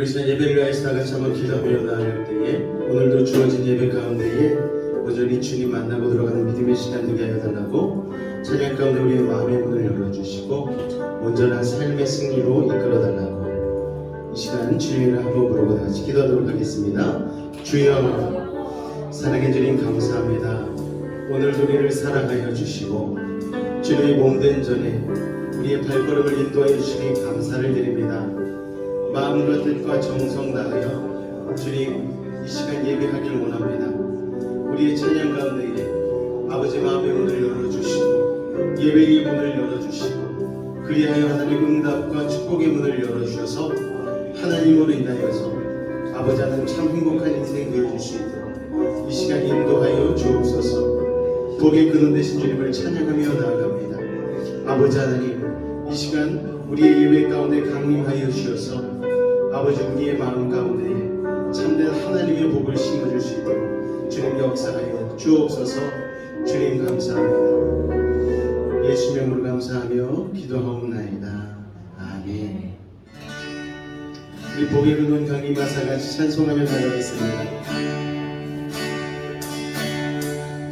우리 지난 예배를 위해서 다 같이 한번 기도하며 나아갈 때에 오늘도 주어진 예배 가운데에 여전히 주님 만나고 들어가는 믿음의 시간 되게 하여 달라고 찬양 가운데 우리의 마음의 문을 열어주시고 온전한 삶의 승리로 이끌어 달라고 이 시간 주님을 한번 부르고 다 같이 기도하도록 하겠습니다. 주여 사랑해 주님 감사합니다. 오늘도 우리를 사랑하여 주시고 주님의 몸된 전에 우리의 발걸음을 인도하여 주시니 감사를 드립니다. 마음과 뜻과 정성 다하여 주님 이 시간 예배하기를 원합니다. 우리의 찬양 가운데에 아버지 마음의 문을 열어주시고 예배의 문을 열어주시고 그리하여 하나님의 응답과 축복의 문을 열어주셔서 하나님으로 인하여서 아버지 하나님 참 행복한 인생 되어줄 수 있도록 이 시간 인도하여 주옵소서. 복의 근원 되신 주님을 찬양하며 나아갑니다. 아버지 하나님 이 시간 우리의 예배 가운데 강림하여 주셔서 아버지 우리의 마음 가운데 참된 하나님의 복을 심어줄 수 있도록 주님 역사하여 주옵소서. 주님 감사합니다. 예수 이름으로 감사하며 기도하옵나이다. 아멘. 우리 복의 근원 강림하사 같이 찬송하며 나가겠습니다.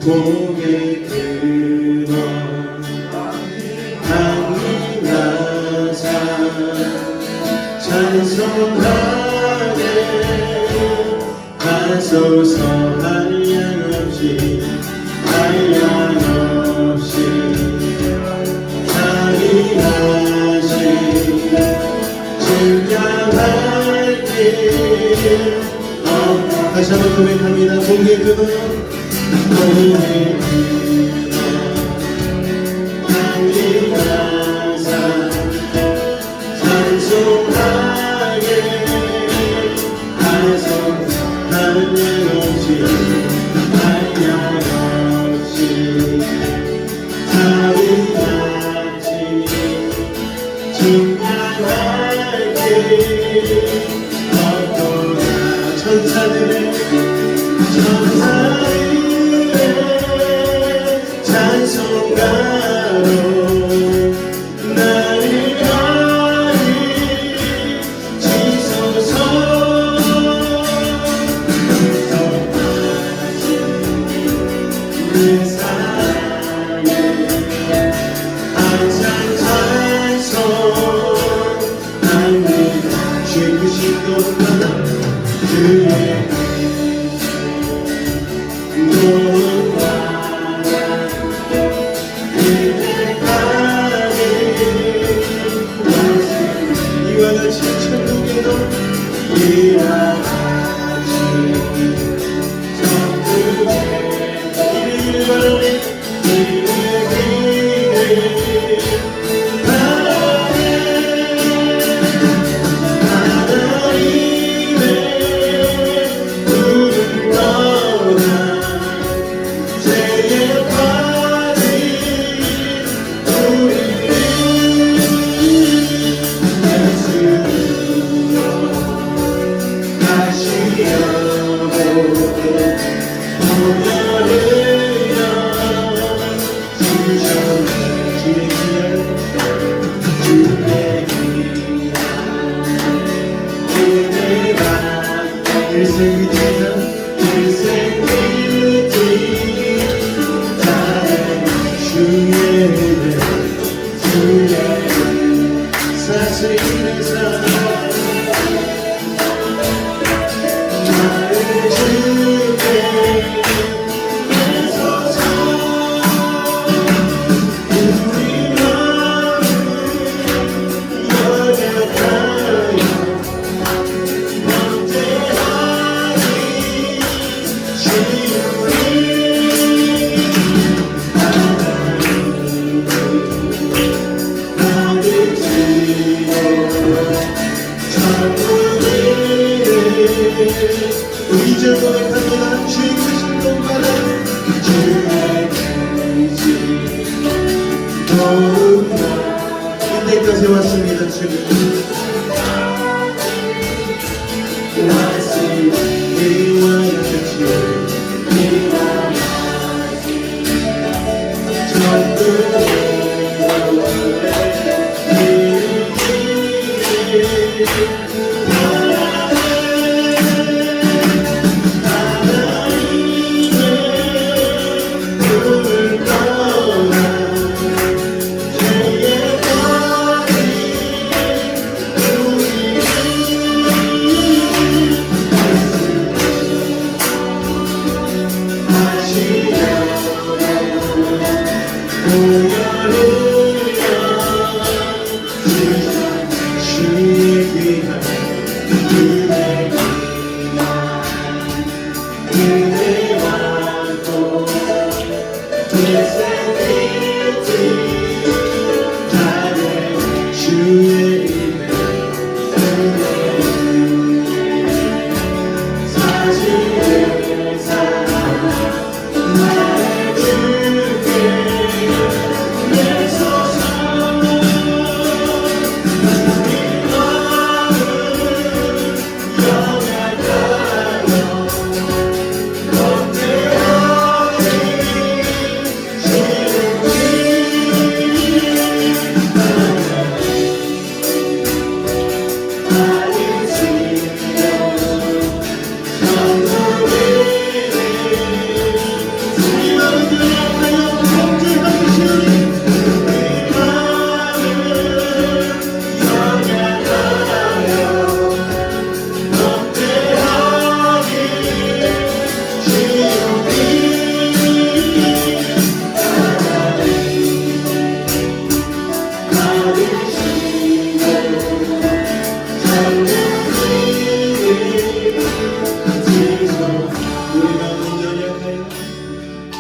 복의 근원 강림하사 찬송하네 하소서. 한량없이 자비하신 증량할 길 다시 한번 고백합니다. 복의 근원 강림하사 찬송하게 하소. 한량없이 자비같이 증량하게 얻도다. 천사들의 찬송가로 나를 가르치소서. 내 삶에 항상 찬송합니다. 주의 크신 것보다 주의 이와 같이 천국에도 이와 같이 천국에 이르기를 바라네. 이르기를 바라네. 하나님의 부름 떠나 죄에 빠진 우리를 예수로 다시 여보게 보혈을요 주셔서 주의 귀한 은혜가 일생 그치나 일생 그치 나의 주의 은혜 주의 사슬의 사랑 나를 주께 내서서 우리 마음을 여백하여 범죄하니 주를 우리 이제 고백합니다. 주의 크신 것마다 주의 크신 너무나 인내까지 왔습니다. 주님 전부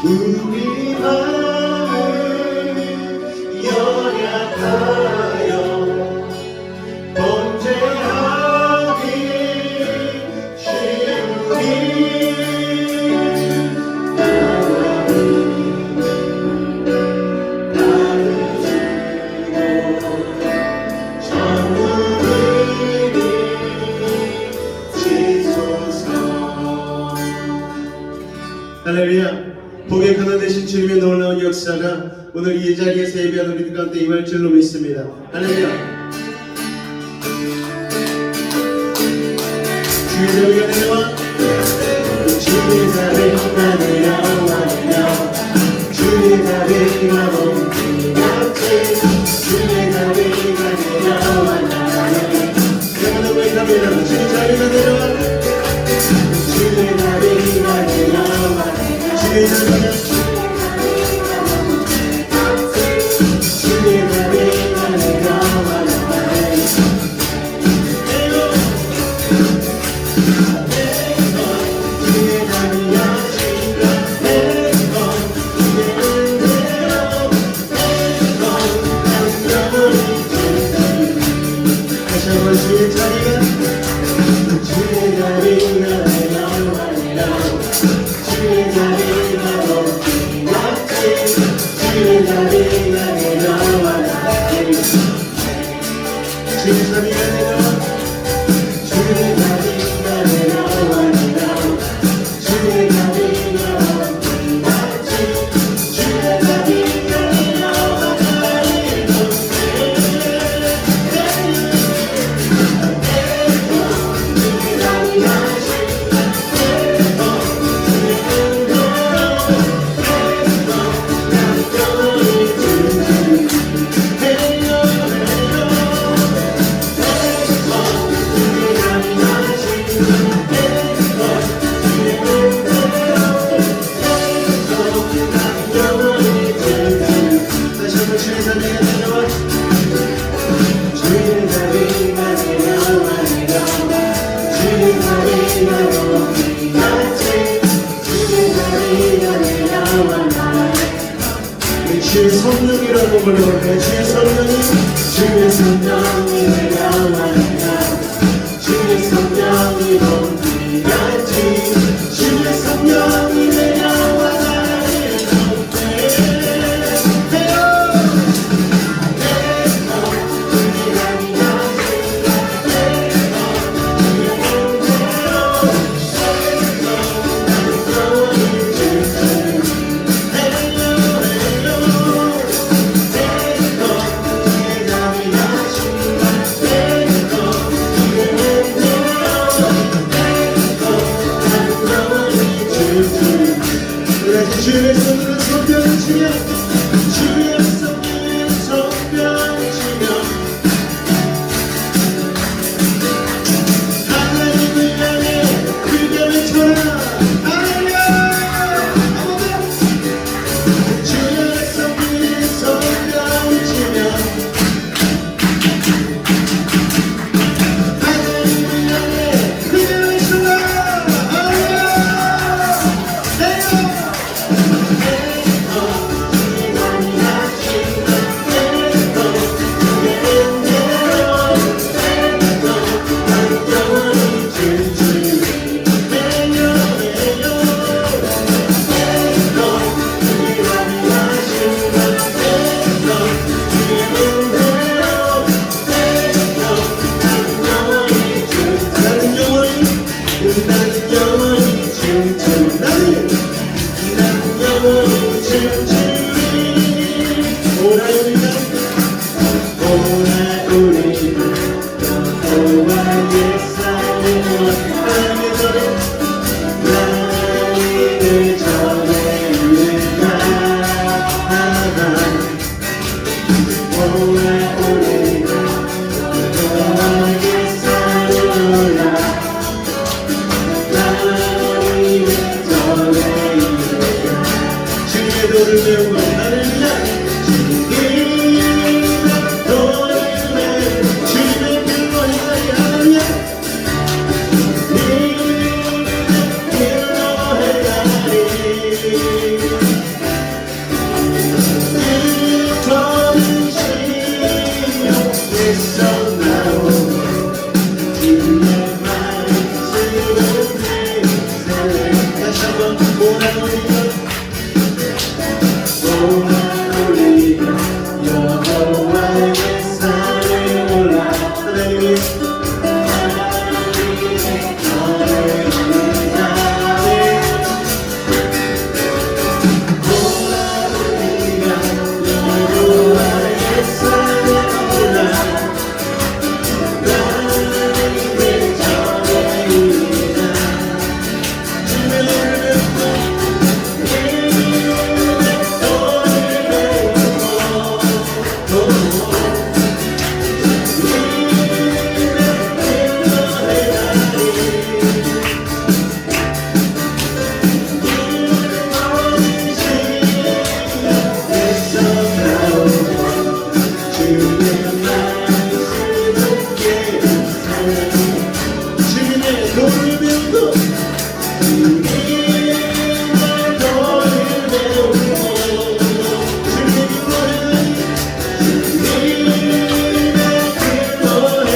우리 마음을 연약하여 범죄하기 쉬우니 할렐루야. 복의 근원 되신 주님의 놀라운 역사가 오늘 이 자리에서 예배한 우리들 가운데 임할 줄로 믿습니다. 할렐루야. 주의 자비가 내려와 주의 자비가 내려와 주의 자비가 넘치겠지 주의 자비가 내려와 내가 누구의 자비라 주의 자비가 내려와 주의 자비가 내려와 주의 자비가 주의 자비가 내려와 주의 자비가 주의 성령이라고 불러볼까요? 주의 성령이 주의 성령이 내려와 주의 성령이 넘치겠지 주의 성령이 내려와 나를 주님의 도를 배우고 주님의 도를 배우고 주님의 기뻐해 주님의 기뻐해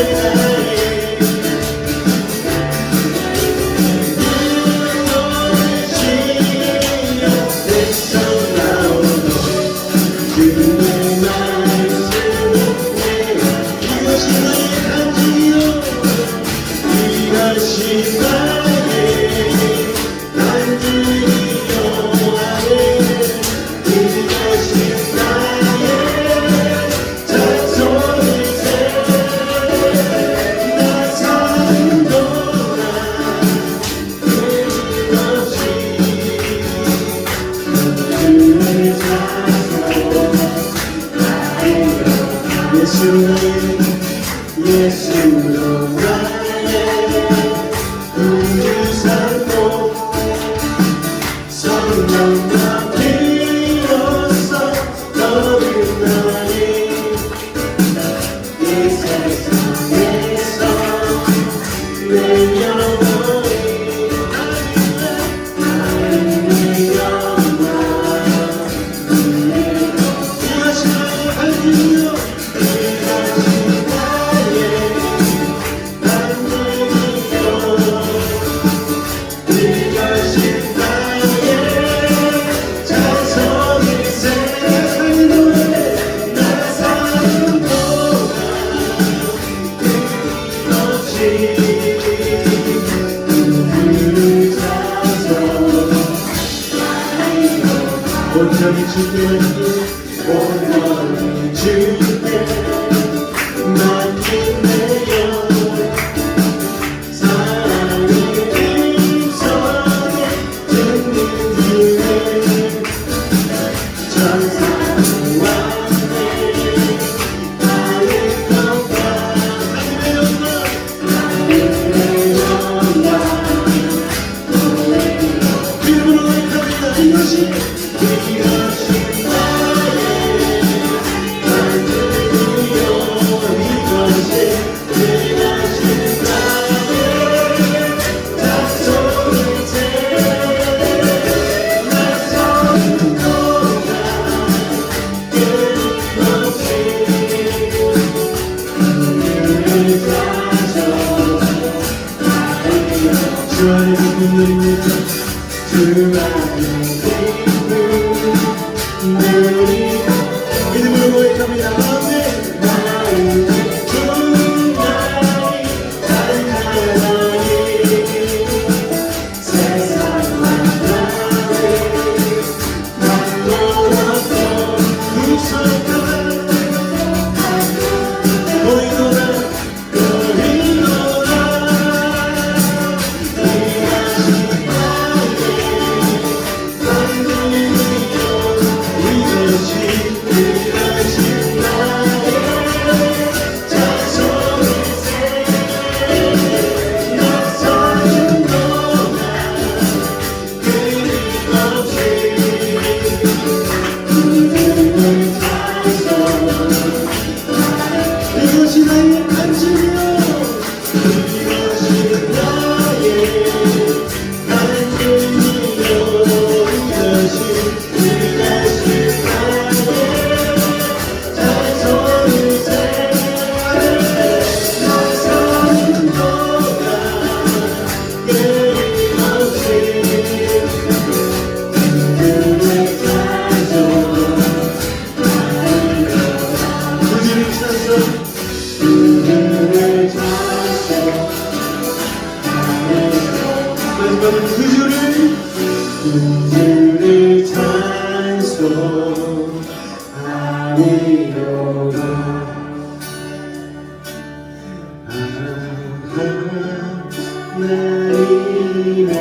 예수로 나의 구주 삼고 성령과 비로소 거듭나니 이 세상에서 내 영혼이 하나님의 영광 이것이 나의 할렐루야 온전히 주께 온전히 주께 맡긴 내 영혼 사랑의 임성에 듣는 주님 천사와 나의 평강 하나님의 영광 이름으로 고백합니다. 이것이 주 안에 기쁨 누립니다. 주 안에 기쁨 누리고 믿음으로 고백합니다. 아멘. 나의 주 나의 다른 하나님 세상과 나를 만들었던 구속한 보이노라 이것이 나의 간증이요 이것이 나의 간증이요 이것이 나의 자손을 세우네 나 사는 동안 끊임없이 그들의 가족 구주를 찾아 그들의 찬송 마지막은 그주를 찬송하리로다 하나님의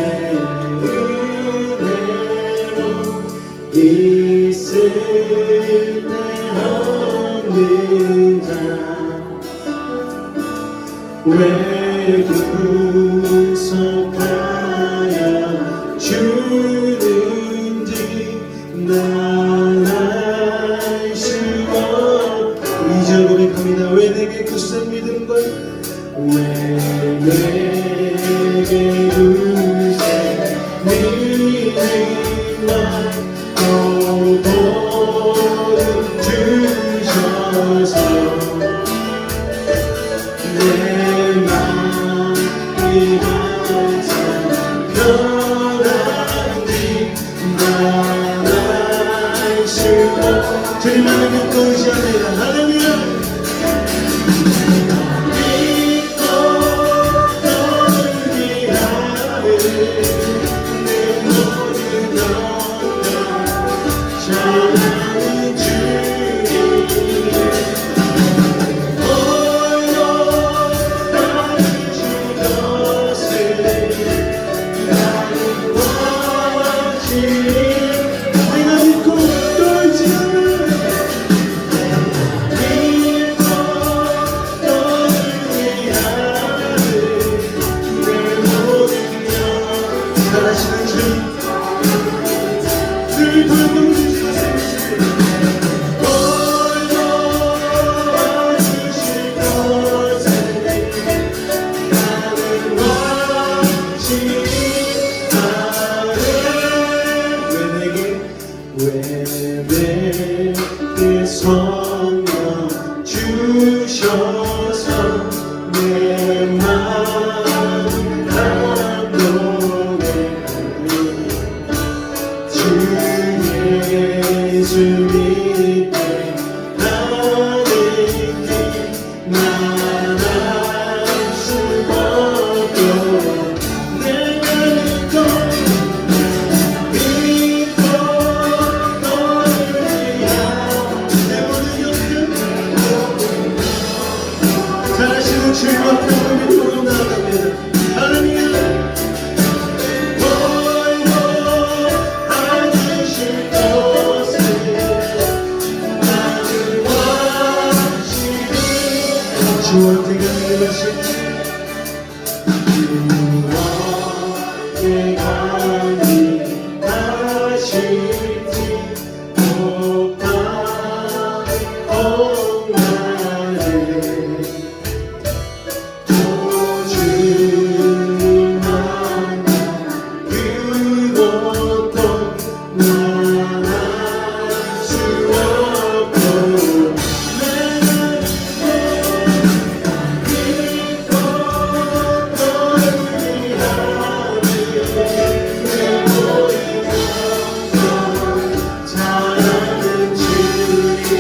은혜로 있을 때 없는 자 왜 구속하여 주는지 난 알 수가 이제 고백합니다. 왜 내게 굳센 믿음과 왜 두세 믿음만 보름 주셔서 내 마음이 항상 편안히 말할 수 주님만을 믿고 의지합니다. 할렐루야. 믿고 너를 위하여 내 모든 영광 전하는 주님 홀로 나를 주셨으니 나는 원하시니 내가 믿고 또 의지하며 믿고 너를 위하여 내 모든 영광 살아시는 주님 늘 돌보는 주시옵소서. 홀로 와주실 것을 나는 원하시니 왜 내게 성령 주셔서 내 마음 감동해 주 예수 믿게 하는 길 말할 수 없고 내가 믿고 너를 위하여 내 모든 영광 잘하시는 주님 앞에 믿음으로 나아갑니다. 하나님 홀로 와주실 것을 나는 원하시니 주와 내가 믿으시니 주와 내가 믿으시니 오빠 나를 주님만 그것도 말할 수 없고 내가 믿고 너를 위하여 내 모든 영광 잘하는 주님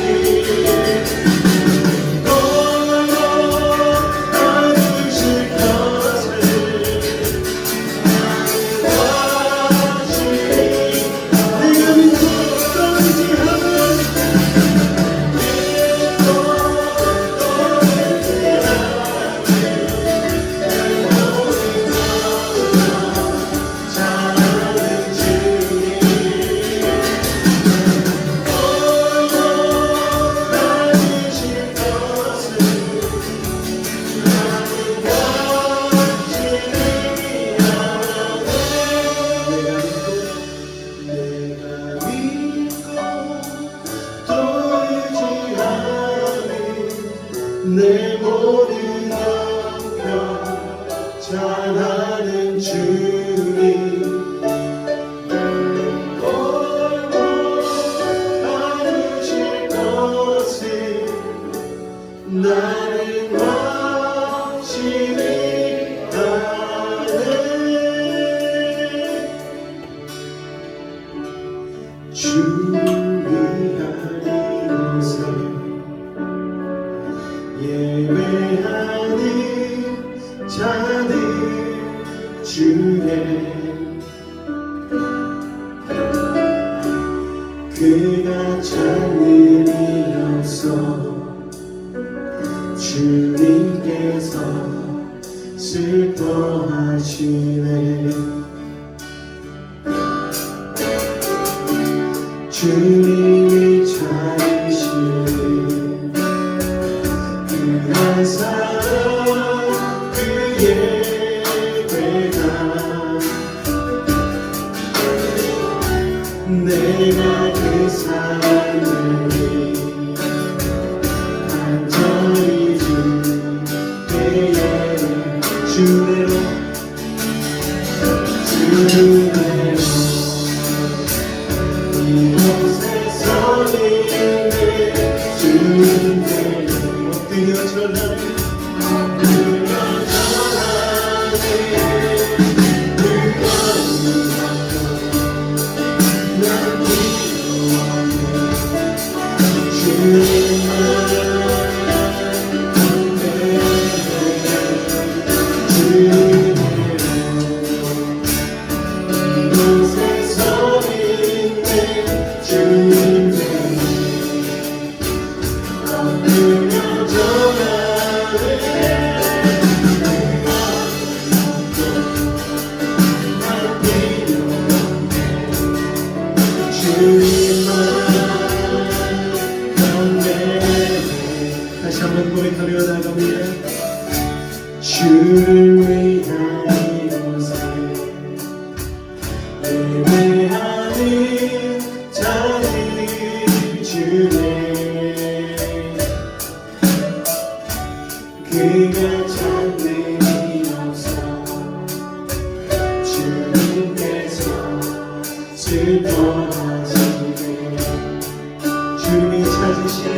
홀로 와주실 것을 원하시니 내가 믿고 또 의지하며 믿고 너를 위하여 내 모든 영광 잘하는 주님 홀로 와주실 것을 내가 믿고 또 의지하는 내 모든 영광 잘하는 주님 홀로 와주실 것을 나는 원하시니 하네 주 위하리로서 예배하는 자들 중에 그가 찾는 일이 없어 주님께서 슬퍼하시네 주님이 찾으시는 그한 사람 그 예배가 내가 그 사람을 간절히 주께에 주대로 다시 한번 고백하며 나아갑니다. 주를 위한 이곳에 예배하는 자들 주네 그가 찾으셔서 주님께서 슬퍼하시네 주님이 찾으시는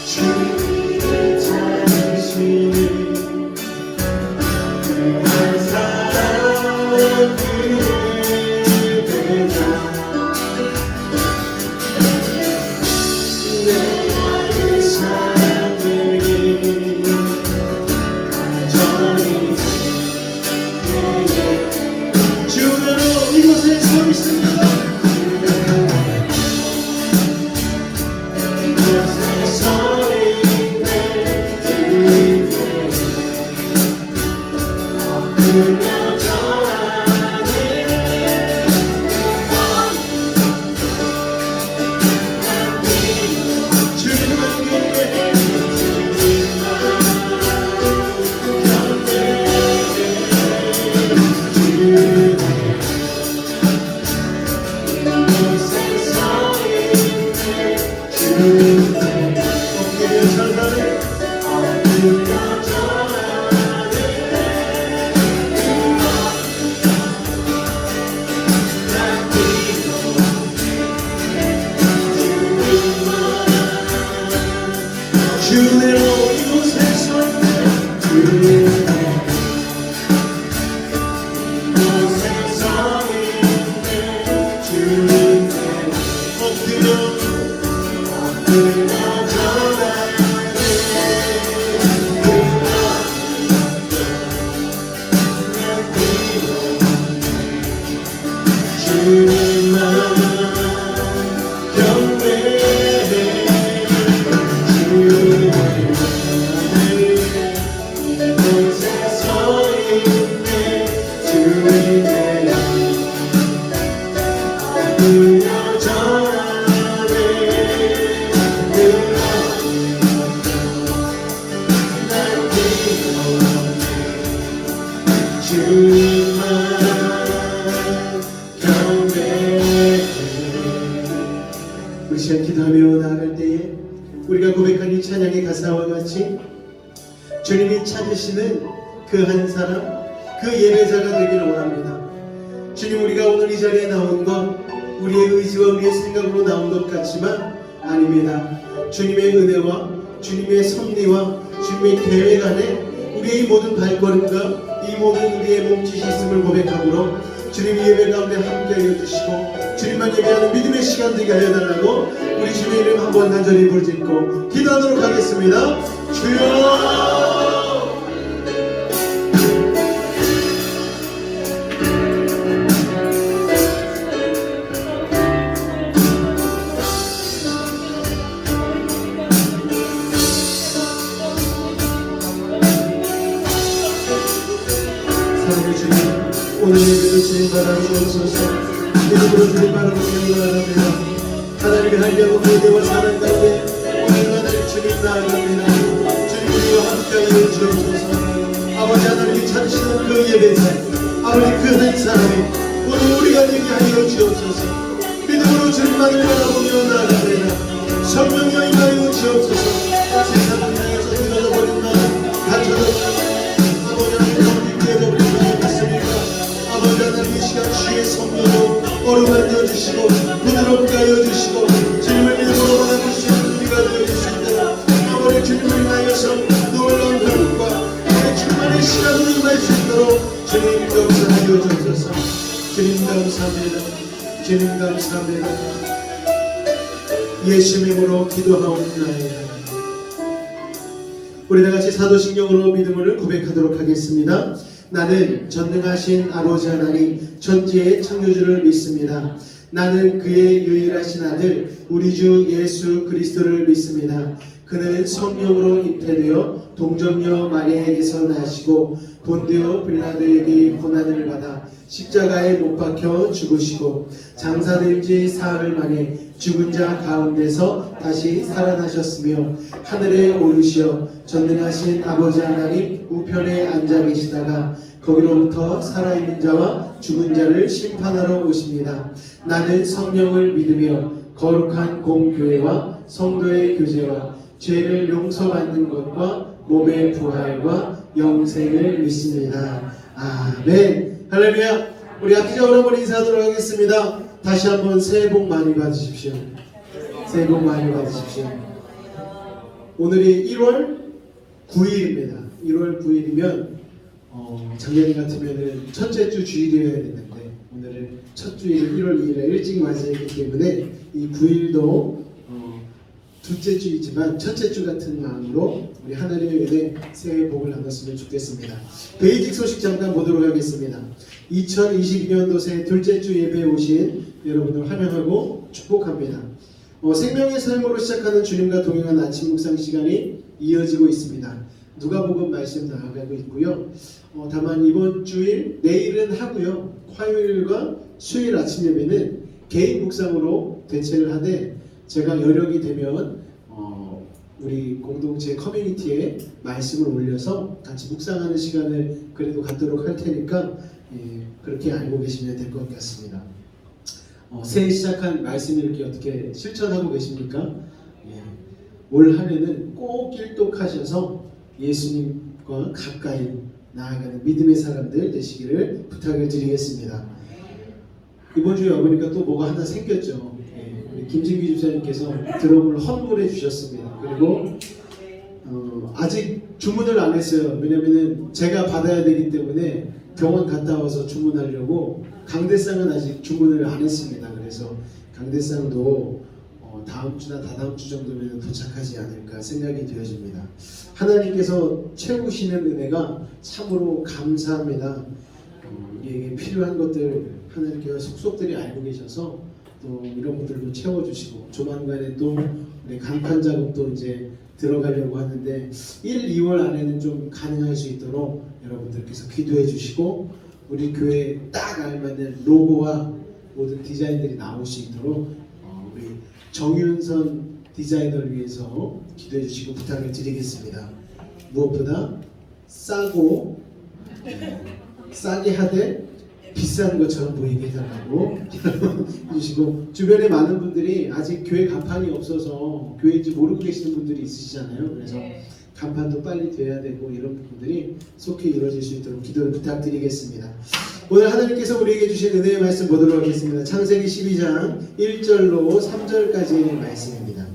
주님이 찾으시는 그한 사람 그대다 내가 그 사람들이 간절히 주대로 이곳에 서 있습니다. 주대로 이곳에 서 있네 이곳에 서 있네 주님께 엎드려 전하네 주님만 우리 시간 기도하며 나아갈 때에 우리가 고백한 이 찬양의 가사와 같이 주님이 찾으시는 그 한 사람, 그 예배자가 되기를 원합니다. 주님, 우리가 오늘 이 자리에 나온 것 우리의 의지와 우리의 생각으로 나온 것 같지만 아닙니다. 주님의 은혜와 주님의 섭리와 주님의 계획 안에 우리의 이 모든 발걸음과 이 모든 우리의 몸짓이 있음을 고백함으로 주님 예배 가운데 함께하여 주시고 주님만 예배하는 믿음의 시간 되게 하여 달라고 우리 주님의 이름 한번 간절히 부르짖고 기도하도록 하겠습니다. 주여 오늘 예배를 주님 바라고 주옵소서. 믿음으로 주님 바라고 기도합니다. 하나님의 할례하고 교대와 사랑 가운데 오늘 하나님 주님 나아갑니다. 주님 우리와 함께하여 주옵소서. 아버지 하나님이 찾으시는 그 예배자 아버지 그 한 사람이 오늘 우리가 되게 하여 주옵소서. 믿음으로 주님만을 바라보며 나아갑니다. 성령여 임하여 주옵소서. 세상을 향해서 끊어져버린 마음 갇혀져버린 아버지 하나님 어디 깨져버린 마음 있습니까? 아버지 주시고 부드럽게 하여 주시고 주님을 믿음으로 받아볼 수 있는 우리가 되어줄 수 있도록 아버지 주님을 위하여서 놀라운 회복과 충만의 시간을 임할 수 있도록 주님 감사하여 주옵소서. 주님 감사합니다. 주님 감사합니다. 예수 이름으로 기도하옵나이다. 우리 다같이 사도신경으로 믿음을 고백하도록 하겠습니다. 나는 전능하신 아버지 하나님 천지의 창조주를 믿습니다. 나는 그의 유일하신 아들 우리 주 예수 그리스도를 믿습니다. 그는 성령으로 잉태되어 동정녀 마리아에게서 나시고 본디오 빌라도에게 고난을 받아 십자가에 못 박혀 죽으시고 장사된 지 사흘 만에 죽은 자 가운데서 다시 살아나셨으며 하늘에 오르시어 전능하신 아버지 하나님 우편에 앉아 계시다가 거기로부터 살아있는 자와 죽은 자를 심판하러 오십니다. 나는 성령을 믿으며 거룩한 공교회와 성도의 교제와 죄를 용서받는 것과 몸의 부활과 영생을 믿습니다. 아멘. 할렐루야. 우리 악기적으로 한번 인사하도록 하겠습니다. 다시 한번 새해 복 많이 받으십시오. 새해 복 많이 받으십시오. 오늘이 1월 9일입니다. 1월 9일이면 작년 같으면은 첫째 주 주일이어야 되는데 오늘은 첫 주일 1월 2일에 일찍 맞이했기 때문에 이 9일도 둘째 주이지만 첫째 주 같은 마음으로 우리 하나님의 은혜 새해 복을 나눴으면 좋겠습니다. 베이직 소식 잠깐 보도록 하겠습니다. 2022년도 새해 둘째 주 예배에 오신 여러분을 환영하고 축복합니다. 생명의 삶으로 시작하는 주님과 동행하는 아침 묵상 시간이 이어지고 있습니다. 누가복음 말씀 나아가고 있고요. 다만 이번 주일 내일은 하고요. 화요일과 수요일 아침 예배는 개인 묵상으로 대체를 하되 제가 여력이 되면 우리 공동체 커뮤니티에 말씀을 올려서 같이 묵상하는 시간을 그래도 갖도록 할 테니까 그렇게 알고 계시면 될 것 같습니다. 새해 시작한 말씀 이렇게 어떻게 실천하고 계십니까? 뭘 하면은 꼭 일독하셔서 예수님과 가까이 나아가는 믿음의 사람들 되시기를 부탁을 드리겠습니다. 이번 주에 와보니까 또 뭐가 하나 생겼죠. 우리 김진규 집사님께서 드럼을 헌물해 주셨습니다. 그리고 아직 주문을 안 했어요. 왜냐면은 제가 받아야 되기 때문에 병원 갔다 와서 주문하려고 강대상은 아직 주문을 안 했습니다. 그래서 강대상도 다음 주나 다다음 주 정도면 도착하지 않을까 생각이 되어집니다. 하나님께서 채우시는 은혜가 참으로 감사합니다. 우리에게 필요한 것들 하나님께서 속속들이 알고 계셔서 또 이런 것들도 채워주시고 조만간에 또 우리 간판 작업도 이제 들어가려고 하는데 1, 2월 안에는 좀 가능할 수 있도록 여러분들께서 기도해 주시고 우리 교회에 딱 알맞는 로고와 모든 디자인들이 나올 수 있도록 우리 정윤선 디자이너를 위해서 기도해 주시고 부탁을 드리겠습니다. 무엇보다 싸고 싸게 하되 비싼 것처럼 보이게 해달라고 해주시고 주변에 많은 분들이 아직 교회 간판이 없어서 교회인지 모르고 계시는 분들이 있으시잖아요. 그래서 간판도 빨리 돼야 되고 이런 부분들이 속히 이루어질 수 있도록 기도를 부탁드리겠습니다. 오늘 하나님께서 우리에게 주신 은혜의 말씀 보도록 하겠습니다. 창세기 12장 1절로 3절까지의 말씀입니다.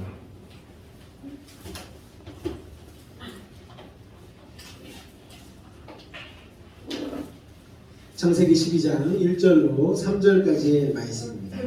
창세기 12장 1절로 3절까지의 말씀입니다.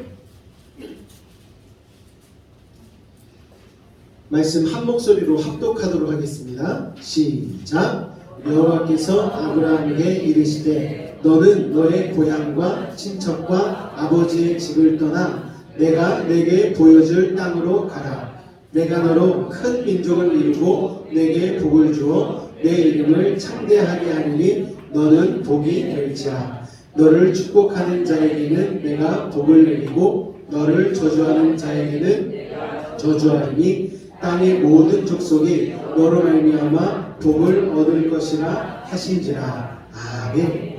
말씀 한 목소리로 합독하도록 하겠습니다. 시작. 여호와께서 아브라함에게 이르시되 너는 너의 고향과 친척과 아버지의 집을 떠나 내가 내게 보여줄 땅으로 가라. 내가 너로 큰 민족을 이루고 내게 복을 주어 내 이름을 창대하게 하리니 너는 복이 될지라. 너를 축복하는 자에게는 내가 복을 내리고 너를 저주하는 자에게는 저주하리니 땅의 모든 족속이 너로 말미암아 복을 얻을 것이라 하신지라. 아멘.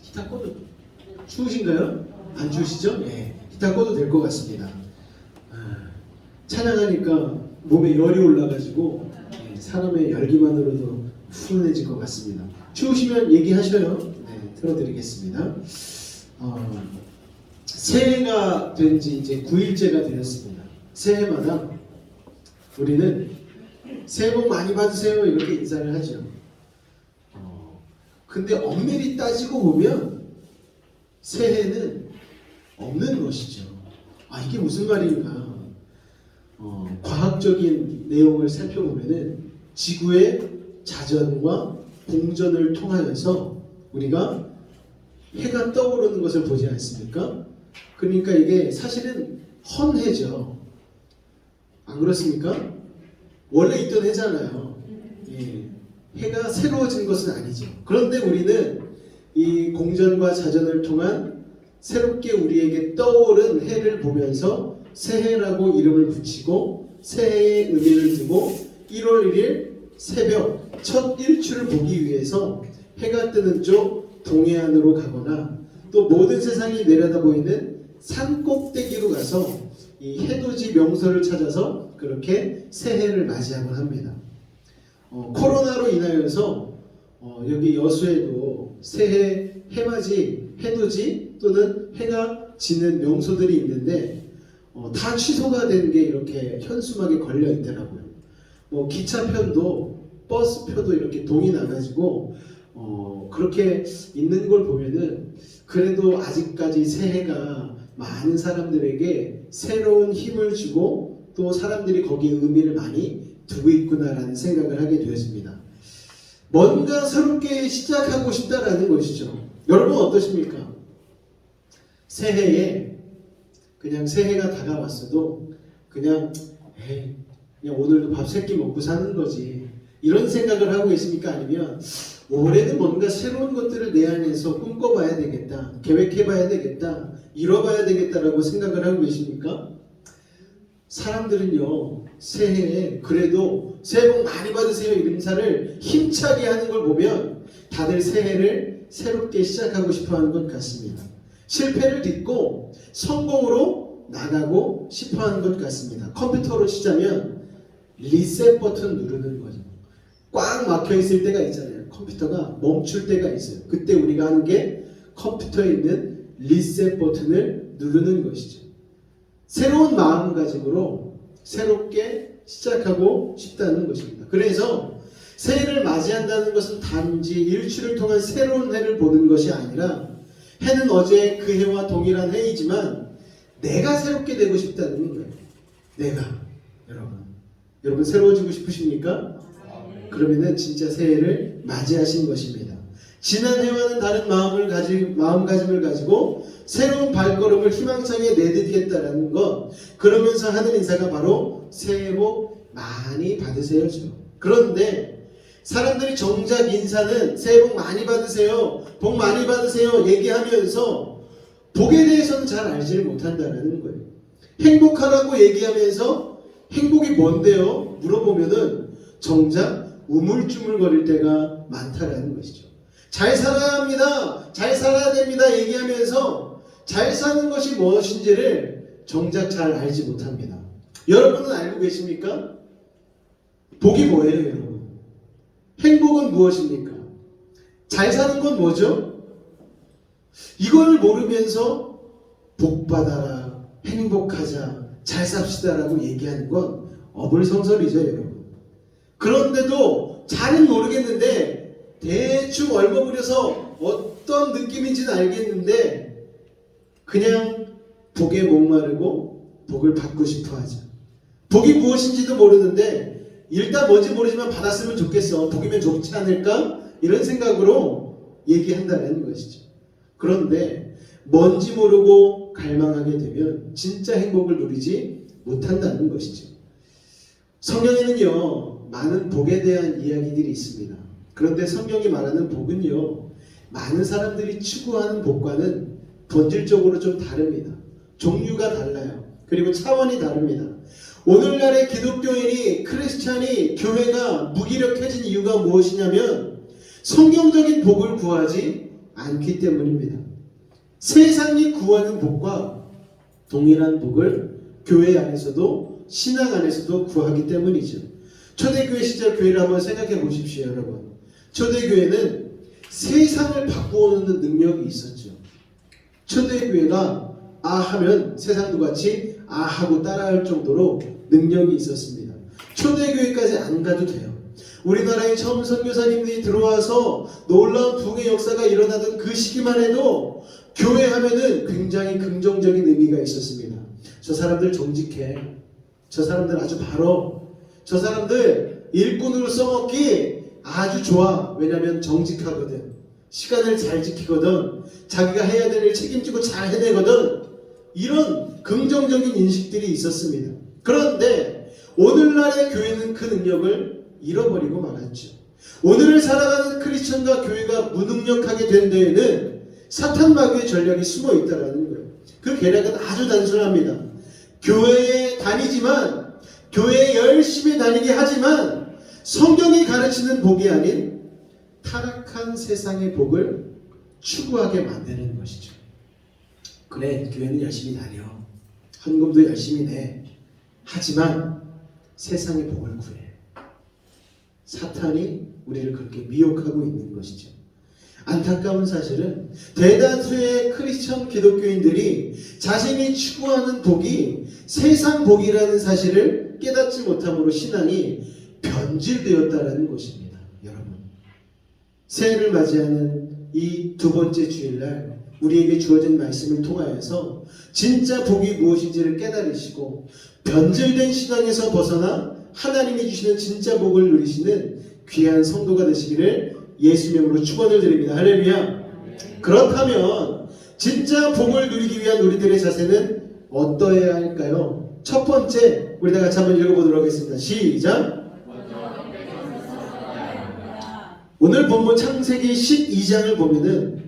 기타 꽂도 추우신가요? 안 추우시죠? 네. 기타 꽂도 될 것 같습니다. 찬양하니까 몸에 열이 올라가지고 사람의 열기만으로도 훈훈해질 것 같습니다. 추우시면 얘기하셔요. 네, 틀어드리겠습니다. 새해가 된 지 이제 9일째가 되었습니다. 새해마다 우리는 새해 복 많이 받으세요 이렇게 인사를 하죠. 근데 엄밀히 따지고 보면 새해는 없는 것이죠. 이게 무슨 말인가? 과학적인 내용을 살펴보면은 지구의 자전과 공전을 통하여서 우리가 해가 떠오르는 것을 보지 않습니까? 그러니까 이게 사실은 헌해죠. 안 그렇습니까? 원래 있던 해잖아요. 해가 새로워진 것은 아니죠. 그런데 우리는 이 공전과 자전을 통한 새롭게 우리에게 떠오른 해를 보면서 새해라고 이름을 붙이고 새해의 의미를 두고 1월 1일 새벽 첫 일출을 보기 위해서 해가 뜨는 쪽 동해안으로 가거나 또 모든 세상이 내려다보이는 산 꼭대기로 가서 이 해돋이 명소를 찾아서 그렇게 새해를 맞이하곤 합니다. 코로나로 인하여서 여기 여수에도 새해 해맞이, 해돋이 또는 해가 지는 명소들이 있는데 다 취소가 된 게 이렇게 현수막에 걸려 있더라고요. 기차편도 버스표도 이렇게 동이 나가지고 그렇게 있는 걸 보면은 그래도 아직까지 새해가 많은 사람들에게 새로운 힘을 주고 또 사람들이 거기에 의미를 많이 두고 있구나라는 생각을 하게 되었습니다. 뭔가 새롭게 시작하고 싶다라는 것이죠. 여러분 어떠십니까? 새해에 그냥 새해가 다가왔어도 그냥 오늘도 밥 3끼 먹고 사는 거지 이런 생각을 하고 계십니까? 아니면 올해는 뭔가 새로운 것들을 내 안에서 꿈꿔봐야 되겠다, 계획해봐야 되겠다, 이뤄봐야 되겠다라고 생각을 하고 계십니까? 사람들은요 새해에 그래도 새해 복 많이 받으세요 인사를 힘차게 하는 걸 보면 다들 새해를 새롭게 시작하고 싶어하는 것 같습니다. 실패를 딛고 성공으로 나가고 싶어하는 것 같습니다. 컴퓨터로 치자면 리셋 버튼 누르는 거죠. 꽉 막혀 있을 때가 있잖아요. 컴퓨터가 멈출 때가 있어요. 그때 우리가 하는 게 컴퓨터에 있는 리셋 버튼을 누르는 것이죠. 새로운 마음가짐으로 새롭게 시작하고 싶다는 것입니다. 그래서 새해를 맞이한다는 것은 단지 일출을 통한 새로운 해를 보는 것이 아니라 해는 어제 그 해와 동일한 해이지만 내가 새롭게 되고 싶다는 거예요. 내가. 여러분 새로워지고 싶으십니까? 그러면은 진짜 새해를 맞이하신 것입니다. 지난 해와는 다른 마음가짐을 가지고 새로운 발걸음을 희망차게 내딛겠다라는 것, 그러면서 하는 인사가 바로 새해 복 많이 받으세요죠. 그런데 사람들이 정작 인사는 새해 복 많이 받으세요, 복 많이 받으세요 얘기하면서 복에 대해서는 잘 알지를 못한다는 거예요. 행복하라고 얘기하면서 행복이 뭔데요? 물어보면은 정작 우물쭈물거릴 때가 많다라는 것이죠. 잘 살아야 합니다, 잘 살아야 됩니다 얘기하면서 잘 사는 것이 무엇인지를 정작 잘 알지 못합니다. 여러분은 알고 계십니까? 복이 뭐예요, 여러분? 행복은 무엇입니까? 잘 사는 건 뭐죠? 이걸 모르면서 복 받아라, 행복하자, 잘 삽시다라고 얘기하는 건 어불성설이죠, 여러분. 그런데도 잘은 모르겠는데 대충 얼버무려서 어떤 느낌인지는 알겠는데 그냥 복에 목마르고 복을 받고 싶어 하죠. 복이 무엇인지도 모르는데 일단 뭔지 모르지만 받았으면 좋겠어, 복이면 좋지 않을까? 이런 생각으로 얘기한다는 것이죠. 그런데 뭔지 모르고 갈망하게 되면 진짜 행복을 누리지 못한다는 것이죠. 성경에는요 많은 복에 대한 이야기들이 있습니다. 그런데 성경이 말하는 복은요 많은 사람들이 추구하는 복과는 본질적으로 좀 다릅니다. 종류가 달라요. 그리고 차원이 다릅니다. 오늘날의 기독교인이, 크리스찬이, 교회가 무기력해진 이유가 무엇이냐면 성경적인 복을 구하지 않기 때문입니다. 세상이 구하는 복과 동일한 복을 교회 안에서도 신앙 안에서도 구하기 때문이죠. 초대교회 시절 교회를 한번 생각해 보십시오, 여러분. 초대교회는 세상을 바꾸어놓는 능력이 있었죠. 초대교회가 아 하면 세상도 같이 아 하고 따라할 정도로 능력이 있었습니다. 초대교회까지 안 가도 돼요. 우리나라에 처음 선교사님들이 들어와서 놀라운 부흥의 역사가 일어나던 그 시기만 해도 교회 하면은 굉장히 긍정적인 의미가 있었습니다. 저 사람들 정직해. 저 사람들 아주 바로. 저 사람들 일꾼으로 써먹기 아주 좋아. 왜냐하면 정직하거든. 시간을 잘 지키거든. 자기가 해야 될 일 책임지고 잘 해내거든. 이런 긍정적인 인식들이 있었습니다. 그런데 오늘날의 교회는 그 능력을 잃어버리고 말았죠. 오늘을 살아가는 크리스천과 교회가 무능력하게 된 데에는 사탄 마귀의 전략이 숨어 있다는 거예요. 그 계략은 아주 단순합니다. 교회에 다니지만, 교회에 열심히 다니게 하지만 성경이 가르치는 복이 아닌 타락한 세상의 복을 추구하게 만드는 것이죠. 그래, 교회는 열심히 다녀. 헌금도 열심히 내. 하지만 세상의 복을 구해. 사탄이 우리를 그렇게 미혹하고 있는 것이죠. 안타까운 사실은 대다수의 크리스천 기독교인들이 자신이 추구하는 복이 세상 복이라는 사실을 깨닫지 못함으로 신앙이 변질되었다는 것입니다. 여러분, 새해를 맞이하는 이 두 번째 주일날 우리에게 주어진 말씀을 통하여서 진짜 복이 무엇인지를 깨달으시고 변질된 신앙에서 벗어나 하나님이 주시는 진짜 복을 누리시는 귀한 성도가 되시기를 예수님으로 축원을 드립니다. 할렐루야. 그렇다면 진짜 복을 누리기 위한 우리들의 자세는 어떠해야 할까요? 첫 번째, 우리 다 같이 한번 읽어보도록 하겠습니다. 시작. 오늘 본문 창세기 12장을 보면은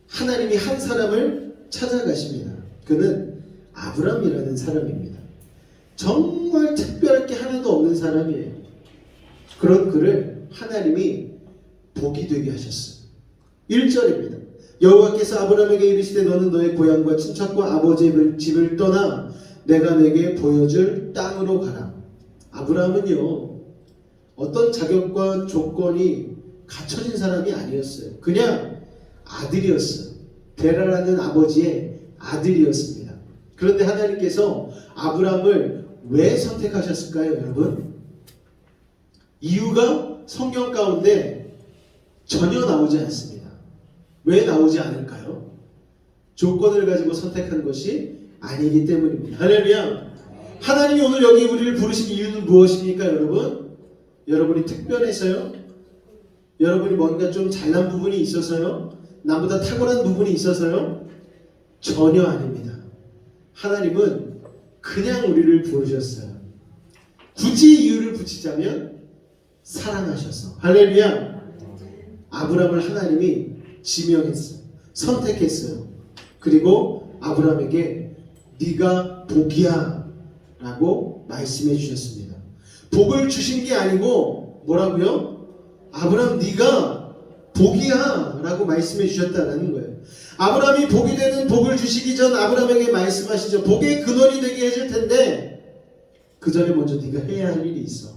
하나님이 한 사람을 찾아가십니다. 그는 아브람이라는 사람입니다. 정말 특별할 게 하나도 없는 사람이에요. 그런 그를 하나님이 복이 되게 하셨어요. 1절입니다. 여호와께서 아브람에게 이르시되 너는 너의 고향과 친척과 아버지의 집을 떠나 내가 내게 보여줄 땅으로 가라. 아브람은요, 어떤 자격과 조건이 갖춰진 사람이 아니었어요. 그냥 아들이었어요. 데라라는 아버지의 아들이었습니다. 그런데 하나님께서 아브람을 왜 선택하셨을까요, 여러분? 이유가 성경 가운데 전혀 나오지 않습니다. 왜 나오지 않을까요? 조건을 가지고 선택한 것이 아니기 때문입니다. 할렐루야. 하나님이 오늘 여기 우리를 부르신 이유는 무엇입니까, 여러분? 여러분이 특별해서요? 여러분이 뭔가 좀 잘난 부분이 있어서요? 남보다 탁월한 부분이 있어서요? 전혀 아닙니다. 하나님은 그냥 우리를 부르셨어요. 굳이 이유를 붙이자면 사랑하셔서. 할렐루야. 아브람을 하나님이 지명했어요. 선택했어요. 그리고 아브람에게 네가 복이야 라고 말씀해 주셨습니다. 복을 주신 게 아니고 뭐라고요? 아브람 네가 복이야 라고 말씀해 주셨다는 거예요. 아브람이 복이 되는 복을 주시기 전 아브람에게 말씀하시죠. 복의 근원이 되게 해줄 텐데 그 전에 먼저 네가 해야 할 일이 있어.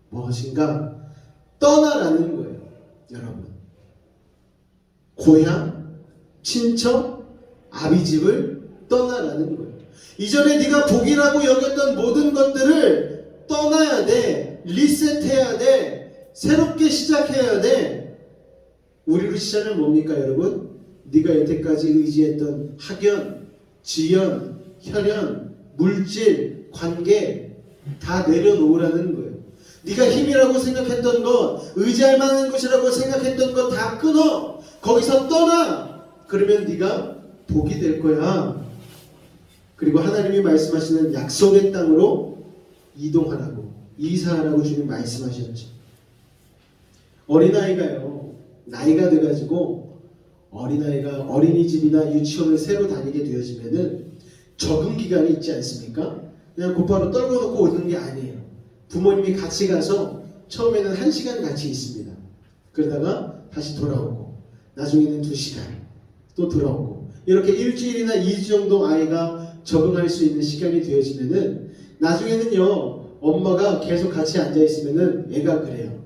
무엇인가? 떠나라는 거예요. 여러분, 고향, 친척, 아비집을 떠나라는 거예요. 이전에 네가 복이라고 여겼던 모든 것들을 떠나야 돼. 리셋해야 돼. 새롭게 시작해야 돼. 우리로 시작은 뭡니까, 여러분? 네가 여태까지 의지했던 학연, 지연, 혈연, 물질, 관계 다 내려놓으라는 거예요. 네가 힘이라고 생각했던 것, 의지할 만한 것이라고 생각했던 것 다 끊어. 거기서 떠나. 그러면 네가 복이 될 거야. 그리고 하나님이 말씀하시는 약속의 땅으로 이동하라고, 이사하라고 주님 말씀하셨죠. 어린아이가요, 나이가 돼가지고 어린아이가 어린이집이나 유치원을 새로 다니게 되어지면은 적응 기간이 있지 않습니까? 그냥 곧바로 떨궈 놓고 오는 게 아니에요. 부모님이 같이 가서 처음에는 1시간 같이 있습니다. 그러다가 다시 돌아오고 나중에는 2시간 또 돌아오고 이렇게 일주일이나 2주 정도 아이가 적응할 수 있는 시간이 되어지면은 나중에는요, 엄마가 계속 같이 앉아 있으면은 애가 그래요.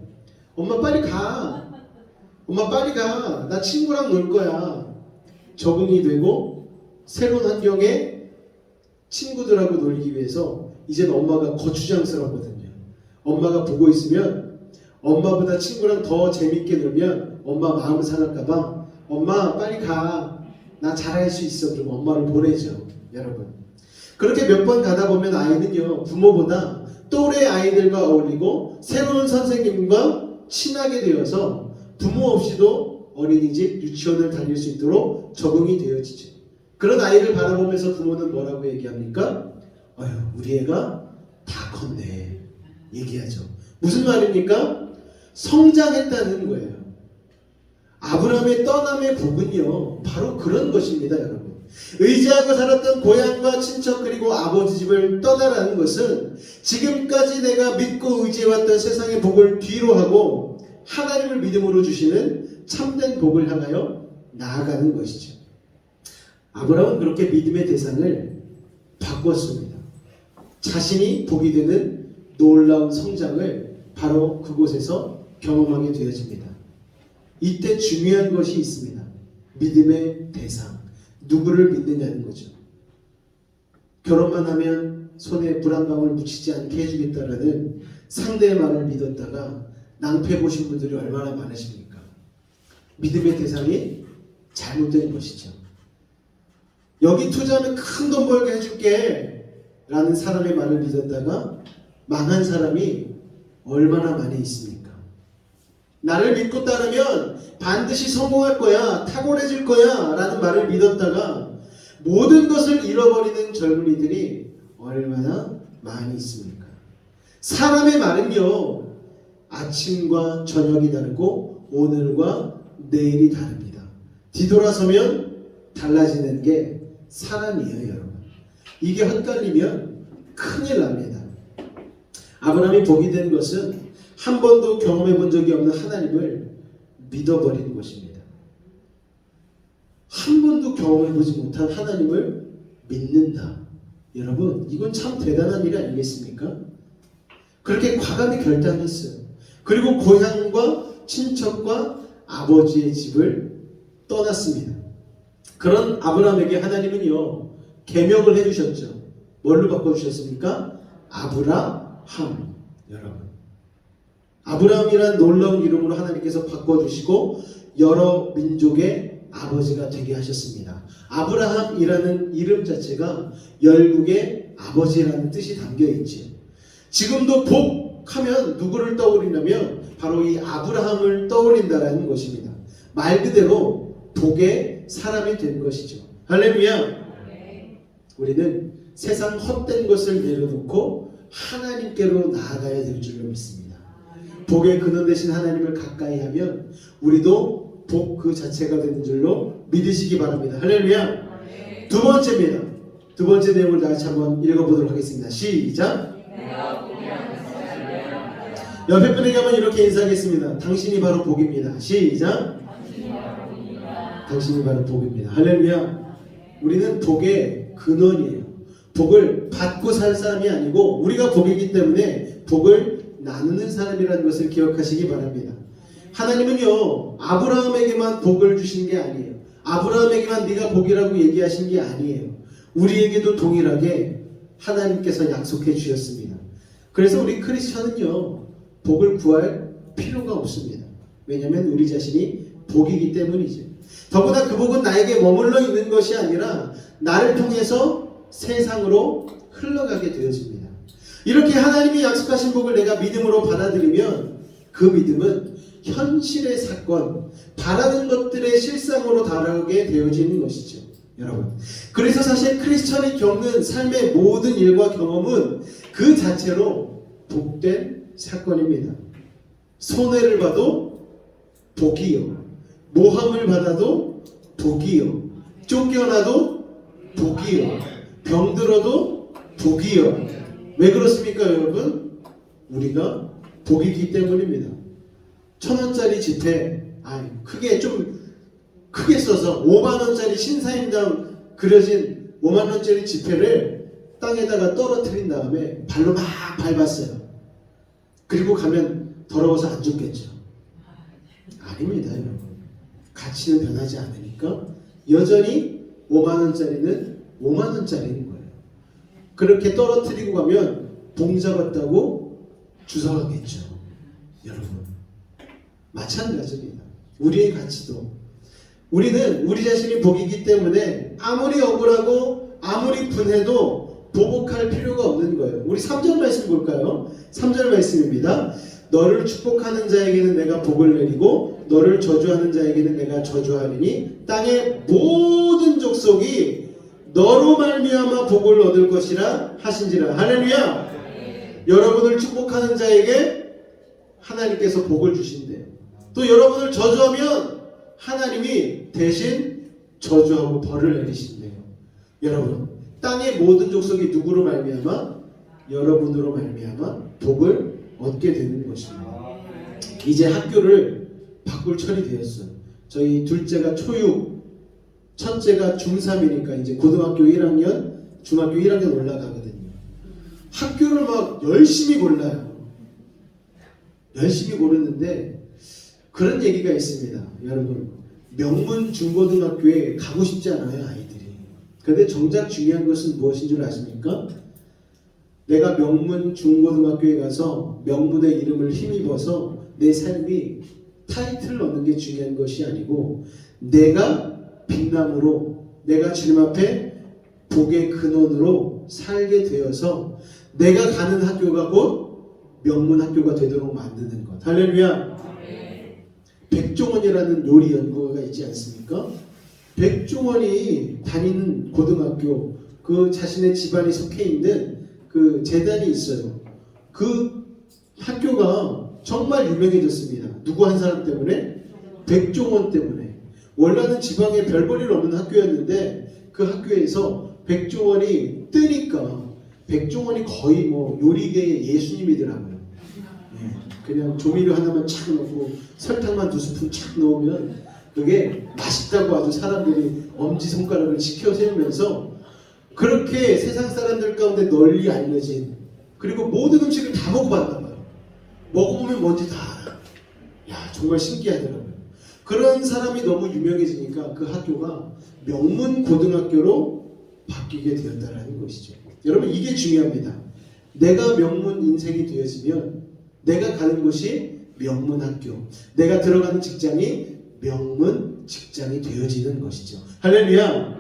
엄마 빨리 가. 엄마 빨리 가. 나 친구랑 놀 거야. 적응이 되고 새로운 환경에 친구들하고 놀기 위해서 이제는 엄마가 거추장스럽거든요. 엄마가 보고 있으면 엄마보다 친구랑 더 재밌게 놀면 엄마 마음 상할까봐 엄마 빨리 가. 나 잘할 수 있어. 그러면 엄마를 보내죠. 여러분. 그렇게 몇 번 가다 보면 아이는요. 부모보다 또래 아이들과 어울리고 새로운 선생님과 친하게 되어서 부모 없이도 어린이집, 유치원을 다닐 수 있도록 적응이 되어지죠. 그런 아이를 바라보면서 부모는 뭐라고 얘기합니까? 어휴, 우리 애가 다 컸네. 얘기하죠. 무슨 말입니까? 성장했다는 거예요. 아브라함의 떠남의 복은요, 바로 그런 것입니다, 여러분. 의지하고 살았던 고향과 친척 그리고 아버지 집을 떠나라는 것은 지금까지 내가 믿고 의지해왔던 세상의 복을 뒤로 하고 하나님을 믿음으로 주시는 참된 복을 향하여 나아가는 것이죠. 아브라함은 그렇게 믿음의 대상을 바꿨습니다. 자신이 복이 되는 놀라운 성장을 바로 그곳에서 경험하게 되어집니다. 이때 중요한 것이 있습니다. 믿음의 대상. 누구를 믿느냐는 거죠. 결혼만 하면 손에 불 한 방울 묻히지 않게 해주겠다라는 상대의 말을 믿었다가 낭패 보신 분들이 얼마나 많으십니까? 믿음의 대상이 잘못된 것이죠. 여기 투자하면 큰 돈 벌게 해줄게 라는 사람의 말을 믿었다가 망한 사람이 얼마나 많이 있습니까? 나를 믿고 따르면 반드시 성공할 거야, 탁월해질 거야 라는 말을 믿었다가 모든 것을 잃어버리는 젊은이들이 얼마나 많이 있습니까? 사람의 말은요, 아침과 저녁이 다르고 오늘과 내일이 다릅니다. 뒤돌아서면 달라지는 게 사람이에요, 여러분. 이게 헛갈리면 큰일 납니다. 아브라함이 복이 된 것은 한 번도 경험해 본 적이 없는 하나님을 믿어버리는 것입니다. 한 번도 경험해 보지 못한 하나님을 믿는다. 여러분, 이건 참 대단한 일 아니겠습니까? 그렇게 과감히 결단했어요. 그리고 고향과 친척과 아버지의 집을 떠났습니다. 그런 아브라함에게 하나님은요, 계명을 해주셨죠. 뭘로 바꿔주셨습니까? 아브라함. 여러분, 아브라함이란 놀라운 이름으로 하나님께서 바꿔주시고 여러 민족의 아버지가 되게 하셨습니다. 아브라함이라는 이름 자체가 열국의 아버지라는 뜻이 담겨있지. 지금도 복하면 누구를 떠올리냐면 바로 이 아브라함을 떠올린다라는 것입니다. 말 그대로 복의 사람이 된 것이죠. 할렐루야. 우리는 세상 헛된 것을 내려놓고 하나님께로 나아가야 될 줄로 믿습니다. 복의 근원 되신 하나님을 가까이 하면 우리도 복 그 자체가 되는 줄로 믿으시기 바랍니다. 할렐루야. 두 번째입니다. 두 번째 내용을 다시 한번 읽어보도록 하겠습니다. 시작. 옆에 분에게 한번 이렇게 인사하겠습니다. 당신이 바로 복입니다. 시작. 당신이 바로 복입니다. 할렐루야. 우리는 복의 근원이에요. 복을 받고 살 사람이 아니고 우리가 복이기 때문에 복을 나누는 사람이라는 것을 기억하시기 바랍니다. 하나님은요, 아브라함에게만 복을 주신 게 아니에요. 아브라함에게만 네가 복이라고 얘기하신 게 아니에요. 우리에게도 동일하게 하나님께서 약속해 주셨습니다. 그래서 우리 크리스천은요, 복을 구할 필요가 없습니다. 왜냐하면 우리 자신이 복이기 때문이죠. 더구나 그 복은 나에게 머물러 있는 것이 아니라 나를 통해서 세상으로 흘러가게 되어집니다. 이렇게 하나님이 약속하신 복을 내가 믿음으로 받아들이면 그 믿음은 현실의 사건, 바라는 것들의 실상으로 다루게 되어지는 것이죠. 여러분, 그래서 사실 크리스천이 겪는 삶의 모든 일과 경험은 그 자체로 복된 사건입니다. 손해를 봐도 복이요, 모함을 받아도 복이요, 쫓겨나도 복이요, 병들어도 복이요. 왜 그렇습니까, 여러분? 우리가 복이기 때문입니다. 1,000원짜리 지폐, 좀 크게 써서 5만원짜리 신사임당 그려진 5만원짜리 지폐를 땅에다가 떨어뜨린 다음에 발로 막 밟았어요. 그리고 가면 더러워서 안 죽겠죠. 아닙니다, 여러분. 가치는 변하지 않으니까 여전히 5만 원짜리는 5만 원짜리인 거예요. 그렇게 떨어뜨리고 가면 봉 잡았다고 주워가겠죠. 여러분, 마찬가지입니다. 우리의 가치도, 우리는 우리 자신이 복이기 때문에 아무리 억울하고 아무리 분해도 보복할 필요가 없는 거예요. 우리 3절 말씀 볼까요? 3절 말씀입니다. 너를 축복하는 자에게는 내가 복을 내리고 너를 저주하는 자에게는 내가 저주하리니 땅의 모든 족속이 너로 말미암아 복을 얻을 것이라 하신지라. 할렐루야. 여러분을 축복하는 자에게 하나님께서 복을 주신대요. 또 여러분을 저주하면 하나님이 대신 저주하고 벌을 내리신대요. 여러분, 땅의 모든 족속이 누구로 말미암아? 여러분으로 말미암아 복을 얻게 되는 것입니다. 이제 학교를 바꿀 철이 되었어요. 저희 둘째가 초육, 첫째가 중3이니까 이제 고등학교 1학년, 중학교 1학년 올라가거든요. 학교를 막 열심히 골라요. 열심히 고르는데 그런 얘기가 있습니다. 여러분, 명문 중고등학교에 가고 싶지 않아요, 아이들이. 그런데 정작 중요한 것은 무엇인 줄 아십니까? 내가 명문 중고등학교에 가서 명문의 이름을 힘입어서 내 삶이 타이틀을 얻는 게 중요한 것이 아니고 내가 빛남으로, 내가 주님 앞에 복의 근원으로 살게 되어서 내가 가는 학교가 곧 명문 학교가 되도록 만드는 것. 할렐루야. 백종원이라는 요리 연구가 있지 않습니까? 백종원이 다니는 고등학교, 그 자신의 집안이 속해 있는 그 재단이 있어요. 그 학교가 정말 유명해졌습니다. 누구 한 사람 때문에? 백종원 때문에. 원래는 지방에 별 볼 일 없는 학교였는데 그 학교에서 백종원이 뜨니까 백종원이 거의 뭐 요리계의 예수님이더라고요. 그냥 조미료 하나만 착 넣고 설탕만 2스푼 착 넣으면 그게 맛있다고 아주 사람들이 엄지손가락을 치켜 세우면서 그렇게 세상 사람들 가운데 널리 알려진, 그리고 모든 음식을 다 먹어봤나 봐요. 먹어보면 뭔지 다 알아. 야, 정말 신기하더라고요. 그런 사람이 너무 유명해지니까 그 학교가 명문 고등학교로 바뀌게 되었다는 것이죠. 여러분, 이게 중요합니다. 내가 명문 인생이 되어지면 내가 가는 곳이 명문 학교, 내가 들어가는 직장이 명문 직장이 되어지는 것이죠. 할렐루야.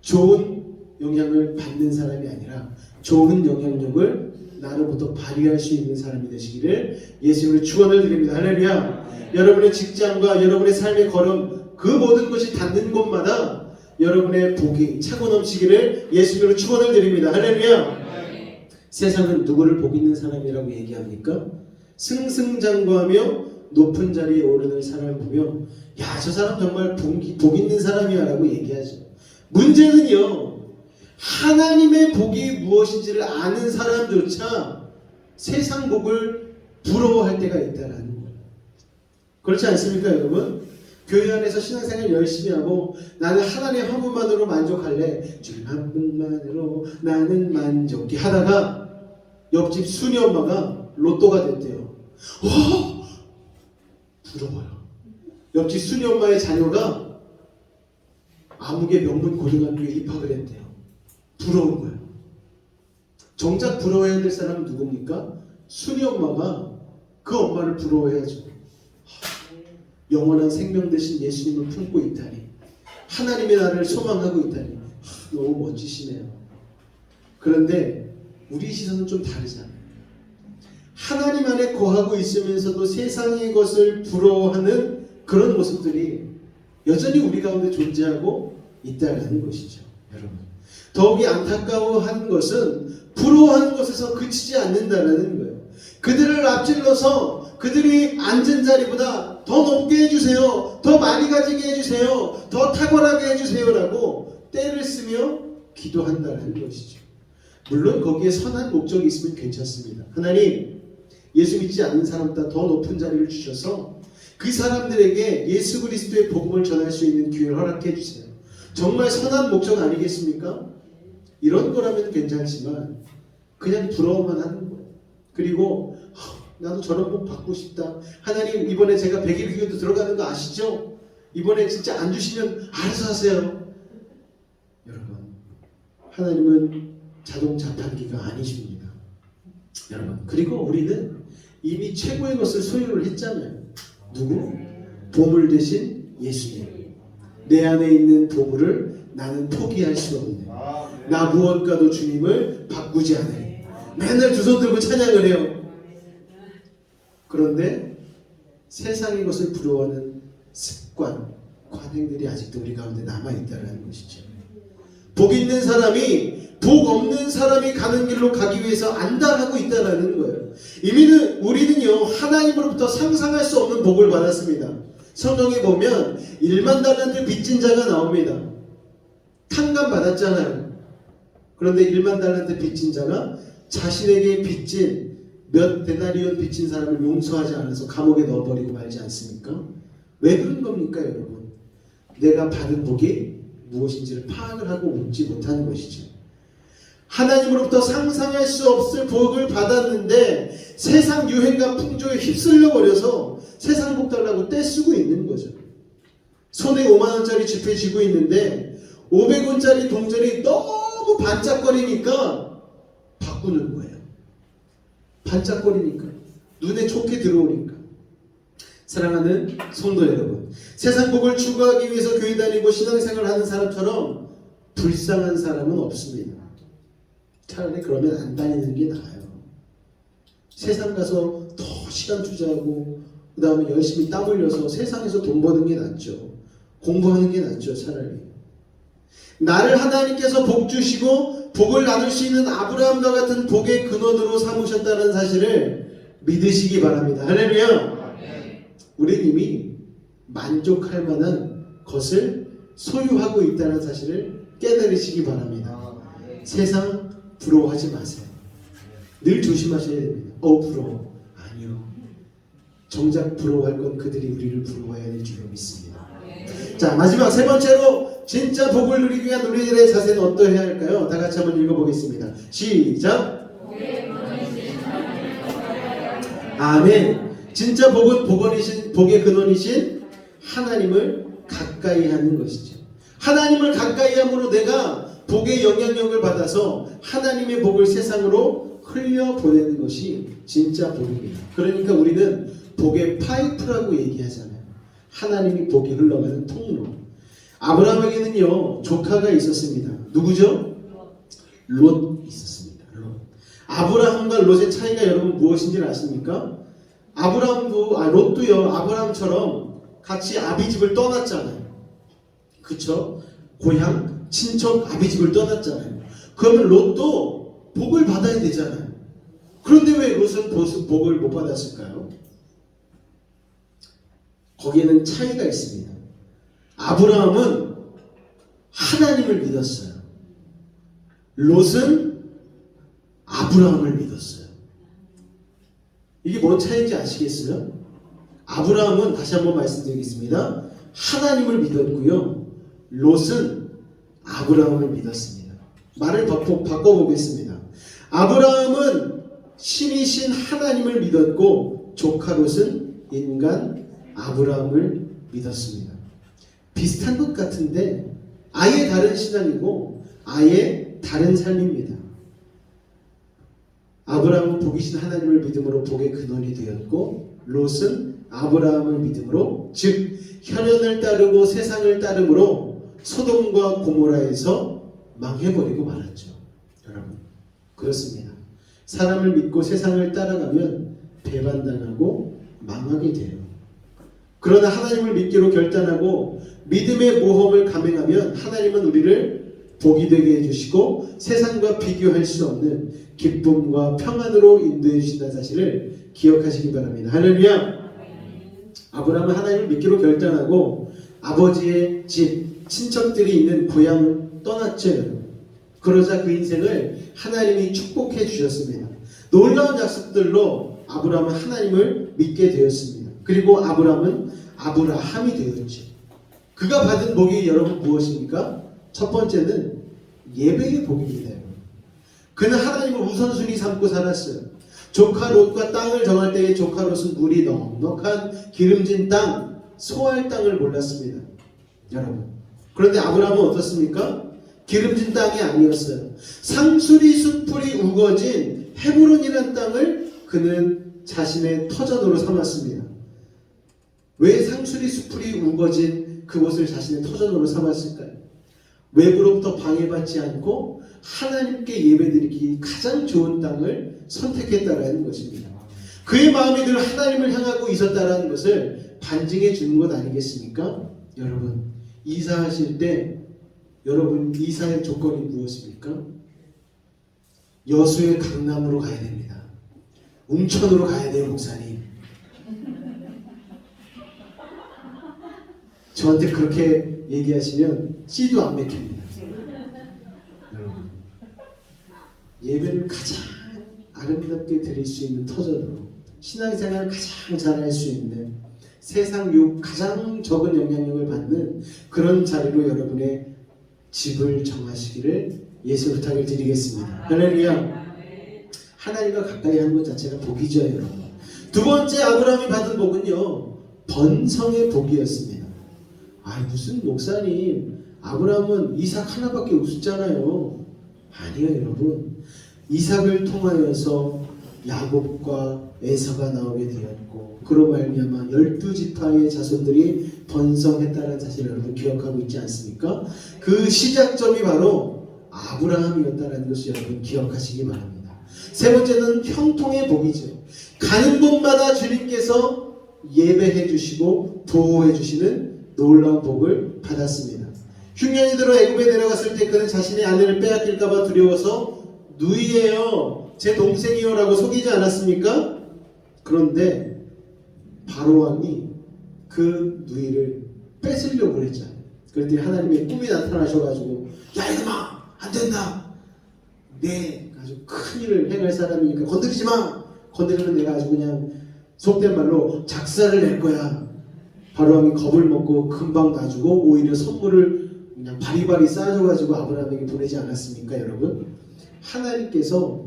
좋은 영향을 받는 사람이 아니라 좋은 영향력을 나로부터 발휘할 수 있는 사람이 되시기를 예수님으로 축원을 드립니다. 할렐루야. 여러분의 직장과 여러분의 삶의 걸음, 그 모든 것이 닿는 곳마다 여러분의 복이 차고 넘치기를 예수님으로 축원을 드립니다. 할렐루야. 세상은 누구를 복 있는 사람이라고 얘기합니까? 승승장구하며 높은 자리에 오르는 사람을 보며 야, 저 사람 정말 복 있는 사람이야 라고 얘기하죠. 문제는요, 하나님의 복이 무엇인지를 아는 사람조차 세상 복을 부러워할 때가 있다는 거예요. 그렇지 않습니까, 여러분? 교회 안에서 신앙생활 열심히 하고 나는 하나님의 한 분만으로 만족할래, 주님 한 분만으로 나는 만족해 하다가 옆집 순이 엄마가 로또가 됐대요. 부러워요. 옆집 순이 엄마의 자녀가 아무개 명문 고등학교에 입학을 했대요. 부러운 거예요. 정작 부러워해야 될 사람은 누굽니까? 순이 엄마가 그 엄마를 부러워해야죠. 영원한 생명 되신 예수님을 품고 있다니, 하나님의 나를 소망하고 있다니, 너무 멋지시네요. 그런데 우리 시선은 좀 다르잖아요. 하나님 안에 거하고 있으면서도 세상의 것을 부러워하는 그런 모습들이 여전히 우리 가운데 존재하고 있다는 것이죠. 여러분, 더욱이 안타까워하는 것은 부러워하는 것에서 그치지 않는다는 거예요. 그들을 앞질러서 그들이 앉은 자리보다 더 높게 해주세요, 더 많이 가지게 해주세요, 더 탁월하게 해주세요 라고 때를 쓰며 기도한다는 것이죠. 물론 거기에 선한 목적이 있으면 괜찮습니다. 하나님, 예수 믿지 않는 사람보다 더 높은 자리를 주셔서 그 사람들에게 예수 그리스도의 복음을 전할 수 있는 기회를 허락해 주세요. 정말 선한 목적 아니겠습니까? 이런 거라면 괜찮지만 그냥 부러워만 하는 거예요. 그리고 나도 저런 복 받고 싶다. 하나님, 이번에 제가 100일 기도도 들어가는 거 아시죠? 이번에 진짜 안 주시면 알아서 하세요. 하나님은 자동차 판기가 아니십니다. 여러분, 그리고 우리는 이미 최고의 것을 소유를 했잖아요. 누구? 보물 대신 예수님. 내 안에 있는 보물을 나는 포기할 수 없네. 나 무엇과도 주님을 바꾸지 않아요. 맨날 두 손 들고 찬양을 해요. 그런데 세상의 것을 부러워하는 습관, 관행들이 아직도 우리 가운데 남아있다는 것이죠. 복 있는 사람이 복 없는 사람이 가는 길로 가기 위해서 안달하고 있다는 거예요. 우리는요 하나님으로부터 상상할 수 없는 복을 받았습니다. 성경에 보면 1만 달란트 빚진 자가 나옵니다. 탕감 받았잖아요. 그런데 1만 달란트 빚진 자가 자신에게 빚진 몇 데나리온 빚진 사람을 용서하지 않아서 감옥에 넣어버리고 말지 않습니까? 왜 그런 겁니까, 여러분? 내가 받은 복이 무엇인지를 파악을 하고 묻지 못하는 것이죠. 하나님으로부터 상상할 수 없을 복을 받았는데 세상 유행과 풍조에 휩쓸려 버려서 세상 복 달라고 떼쓰고 있는 거죠. 손에 5만원짜리 지폐 쥐고 있는데 500원짜리 동전이 너무 반짝거리니까 바꾸는 거예요. 반짝거리니까, 눈에 좋게 들어오니까. 사랑하는 성도 여러분, 세상 복을 추구하기 위해서 교회 다니고 신앙생활을 하는 사람처럼 불쌍한 사람은 없습니다. 차라리 그러면 안 다니는 게 나아요. 세상 가서 더 시간 투자하고 그 다음에 열심히 땀 흘려서 세상에서 돈 버는 게 낫죠. 공부하는 게 낫죠, 차라리. 나를 하나님께서 복 주시고 복을 나눌 수 있는 아브라함과 같은 복의 근원으로 삼으셨다는 사실을 믿으시기 바랍니다. 할렐루야. 우리는 이미 만족할 만한 것을 소유하고 있다는 사실을 깨달으시기 바랍니다. 세상 부러워하지 마세요. 늘 조심하셔야 됩니다. 부러워. 아니요. 정작 부러워할 건 그들이 우리를 부러워해야 될 줄로 믿습니다. 자, 마지막 세 번째로 진짜 복을 누리기 위한 우리들의 자세는 어떠해야 할까요? 다 같이 한번 읽어보겠습니다. 시작. 아멘. 진짜 복은 복의 근원이신 하나님을 가까이 하는 것이죠. 하나님을 가까이 함으로 내가 복의 영향력을 받아서 하나님의 복을 세상으로 흘려보내는 것이 진짜 복입니다. 그러니까 우리는 복의 파이프라고 얘기하잖아요. 하나님이 복이 흘러가는 통로. 아브라함에게는요 조카가 있었습니다. 누구죠? 롯 있었습니다. 롯. 아브라함과 롯의 차이가 여러분 무엇인지 아십니까? 롯도요 아브라함처럼 같이 아비집을 떠났잖아요. 그쵸? 고향 친척 아비집을 떠났잖아요. 그러면 롯도 복을 받아야 되잖아요. 그런데 왜 롯은 복을 못 받았을까요? 거기에는 차이가 있습니다. 아브라함은 하나님을 믿었어요. 롯은 아브라함을 믿었어요. 이게 뭔 차이인지 아시겠어요? 아브라함은 다시 한번 말씀드리겠습니다. 하나님을 믿었고요. 롯은 아브라함을 믿었습니다. 말을 바꿔보겠습니다. 아브라함은 신이신 하나님을 믿었고 조카 롯은 인간 아브라함을 믿었습니다. 비슷한 것 같은데 아예 다른 신앙이고 아예 다른 삶입니다. 아브라함은 복이신 하나님을 믿음으로 복의 근원이 되었고 롯은 아브라함을 믿음으로 즉 혈연을 따르고 세상을 따름으로 소돔과 고모라에서 망해버리고 말았죠. 여러분 그렇습니다. 사람을 믿고 세상을 따라가면 배반당하고 망하게 돼요. 그러나 하나님을 믿기로 결단하고 믿음의 모험을 감행하면 하나님은 우리를 복이 되게 해주시고 세상과 비교할 수 없는 기쁨과 평안으로 인도해 주신다는 사실을 기억하시기 바랍니다. 할렐루야. 아브라함은 하나님을 믿기로 결단하고 아버지의 집, 친척들이 있는 고향을 떠났죠. 그러자 그 인생을 하나님이 축복해 주셨습니다. 놀라운 약속들로 아브라함은 하나님을 믿게 되었습니다. 그리고 아브라함은 아브라함이 되었죠. 그가 받은 복이 여러분 무엇입니까? 첫 번째는 예배의 복입니다. 그는 하나님을 우선순위 삼고 살았어요. 조카 롯과 땅을 정할 때에 조카 롯은 물이 넉넉한 기름진 땅, 소할 땅을 몰랐습니다. 여러분. 그런데 아브라함은 어떻습니까? 기름진 땅이 아니었어요. 상수리 숲풀이 우거진 헤브론이라는 땅을 그는 자신의 터전으로 삼았습니다. 왜 상수리 숲풀이 우거진 그곳을 자신의 터전으로 삼았을까요? 외부로부터 방해받지 않고 하나님께 예배드리기 가장 좋은 땅을 선택했다라는 것입니다. 그의 마음이 늘 하나님을 향하고 있었다라는 것을 반증해 주는 것 아니겠습니까? 여러분, 이사하실 때 여러분 이사의 조건이 무엇입니까? 여수의 강남으로 가야 됩니다. 웅천으로 가야 돼요, 목사님. 저한테 그렇게 얘기하시면 씨도 안 맥힙니다. 여러분, 예배를 가장 아름답게 드릴 수 있는 터전으로 신앙생활을 가장 잘할 수 있는 세상 유혹 가장 적은 영향력을 받는 그런 자리로 여러분의 집을 정하시기를 예수 부탁을 드리겠습니다. 할렐루야. 하나님과 가까이 하는 것 자체가 복이죠, 여러분. 두 번째 아브라함이 받은 복은요, 번성의 복이었습니다. 아, 무슨 목사님, 아브라함은 이삭 하나밖에 없었잖아요. 아니요, 여러분. 이삭을 통하여서 야곱과 에서가 나오게 되었고, 그로 말미암아 12지파의 자손들이 번성했다는 사실을 여러분 기억하고 있지 않습니까? 그 시작점이 바로 아브라함이었다는 것을 여러분 기억하시기 바랍니다. 세 번째는 형통의 복이죠. 가는 곳마다 주님께서 예배해 주시고 보호해 주시는 놀라운 복을 받았습니다. 흉년이 들어 애굽에 내려갔을 때 그는 자신의 아내를 빼앗길까 봐 두려워서 누이예요, 제 동생이요 라고 속이지 않았습니까? 그런데 바로 왕이 그 누이를 뺏으려고 했잖아요. 그랬더니 하나님의 꿈이 나타나셔가지고, 야 이놈아, 안 된다, 내 아주 큰 일을 행할 사람이니까 건드리지 마. 건드리면 내가 아주 그냥 속된 말로 작사를 낼 거야. 바로왕이 겁을 먹고 금방 놔주고 오히려 선물을 그냥 바리바리 싸줘가지고 아브라함에게 보내지 않았습니까, 여러분? 하나님께서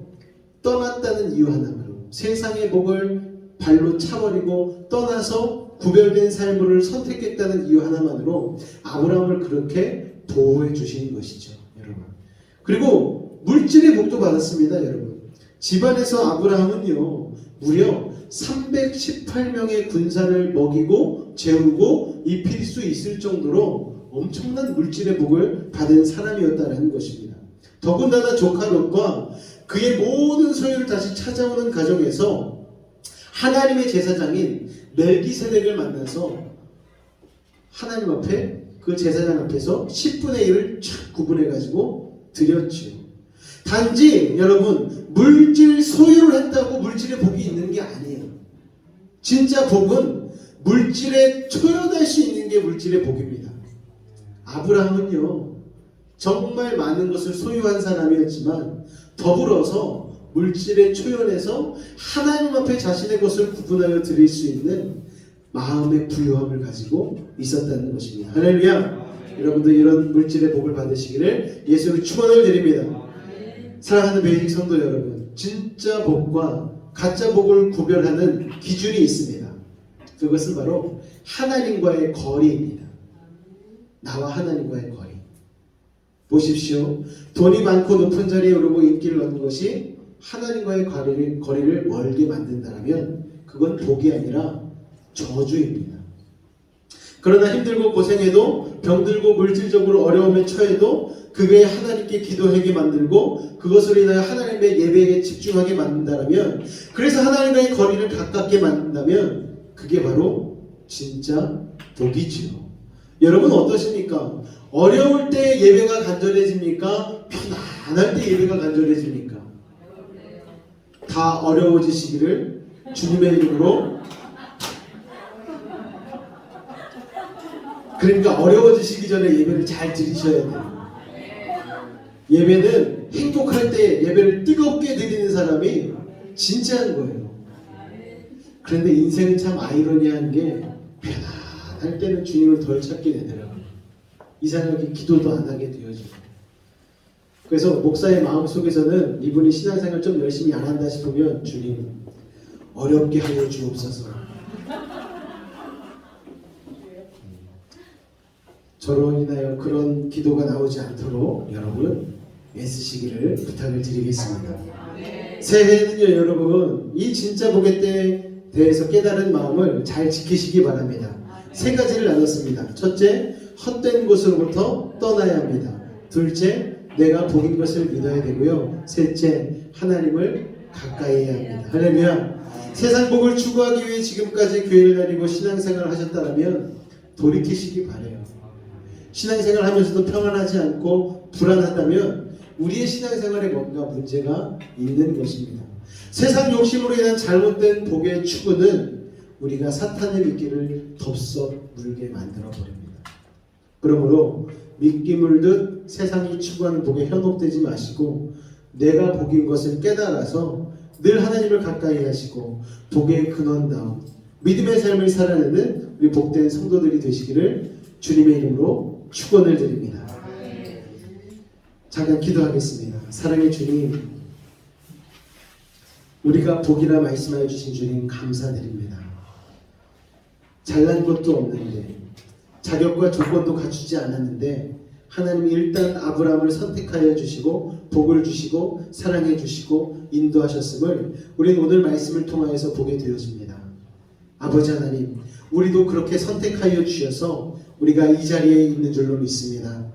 떠났다는 이유 하나로 세상의 복을 발로 차버리고 떠나서 구별된 삶을 선택했다는 이유 하나만으로 아브라함을 그렇게 보호해 주신 것이죠, 여러분. 그리고 물질의 복도 받았습니다, 여러분. 집안에서 아브라함은요, 무려 318명의 군사를 먹이고 재우고 입힐 수 있을 정도로 엄청난 물질의 복을 받은 사람이었다는 것입니다. 더군다나 조카 롯과 그의 모든 소유를 다시 찾아오는 과정에서 하나님의 제사장인 멜기세덱을 만나서 하나님 앞에, 그 제사장 앞에서 10분의 1을 쫙 구분해 가지고 드렸죠. 단지 여러분, 물질 소유를 했다고 물질의 복이 있는 게 아니에요. 진짜 복은 물질에 초연할 수 있는 게 물질의 복입니다. 아브라함은요, 정말 많은 것을 소유한 사람이었지만 더불어서 물질에 초연해서 하나님 앞에 자신의 것을 구분하여 드릴 수 있는 마음의 부유함을 가지고 있었다는 것입니다. 할렐루야. 여러분도 이런 물질의 복을 받으시기를 예수를 축원을 드립니다. 사랑하는 베이직 성도 여러분, 진짜 복과 가짜 복을 구별하는 기준이 있습니다. 그것은 바로 하나님과의 거리입니다. 나와 하나님과의 거리. 보십시오. 돈이 많고 높은 자리에 오르고 인기를 얻는 것이 하나님과의 거리를 멀게 만든다면 그건 복이 아니라 저주입니다. 그러나 힘들고 고생해도, 병들고 물질적으로 어려움에 처해도 그게 하나님께 기도하게 만들고 그것으로 인하여 하나님의 예배에 집중하게 만든다면, 그래서 하나님과의 거리를 가깝게 만든다면 그게 바로 진짜 복이지요. 여러분 어떠십니까? 어려울 때 예배가 간절해집니까? 편안할 때 예배가 간절해집니까? 다 어려워지시기를 주님의 이름으로. 그러니까 어려워지시기 전에 예배를 잘 드리셔야 돼요. 예배는 행복할 때 예배를 뜨겁게 드리는 사람이 진짜인 거예요. 그런데 인생은 참 아이러니한 게, 편안할 때는 주님을 덜 찾게 되더라고요. 이상하게 기도도 안 하게 되어지고. 그래서 목사의 마음속에서는 이분이 신앙생활 좀 열심히 안 한다 싶으면, 주님 어렵게 하여 주옵소서. 저로 인하여 그런 기도가 나오지 않도록 여러분 애쓰시기를 부탁을 드리겠습니다. 새해에는요 여러분 이 진짜 복의 때에 대해서 깨달은 마음을 잘 지키시기 바랍니다. 세 가지를 나눴습니다. 첫째, 헛된 곳으로부터 떠나야 합니다. 둘째, 내가 복인 것을 믿어야 되고요. 셋째, 하나님을 가까이 해야 합니다. 할렐루야. 세상 복을 추구하기 위해 지금까지 교회를 다니고 신앙생활을 하셨다면 돌이키시기 바라요. 신앙생활을 하면서도 평안하지 않고 불안하다면 우리의 신앙생활에 뭔가 문제가 있는 것입니다. 세상 욕심으로 인한 잘못된 복의 추구는 우리가 사탄의 미끼를 덥석 물게 만들어 버립니다. 그러므로 미끼 물듯 세상이 추구하는 복에 현혹되지 마시고 내가 복인 것을 깨달아서 늘 하나님을 가까이 하시고 복의 근원다운 믿음의 삶을 살아내는 우리 복된 성도들이 되시기를 주님의 이름으로 축원을 드립니다. 잠깐 기도하겠습니다. 사랑의 주님, 우리가 복이라 말씀하여 주신 주님 감사드립니다. 잘난 것도 없는데 자격과 조건도 갖추지 않았는데 하나님이 일단 아브라함을 선택하여 주시고 복을 주시고 사랑해 주시고 인도하셨음을 우리는 오늘 말씀을 통하여서 보게 되어집니다. 아버지 하나님, 우리도 그렇게 선택하여 주셔서 우리가 이 자리에 있는 줄로 믿습니다.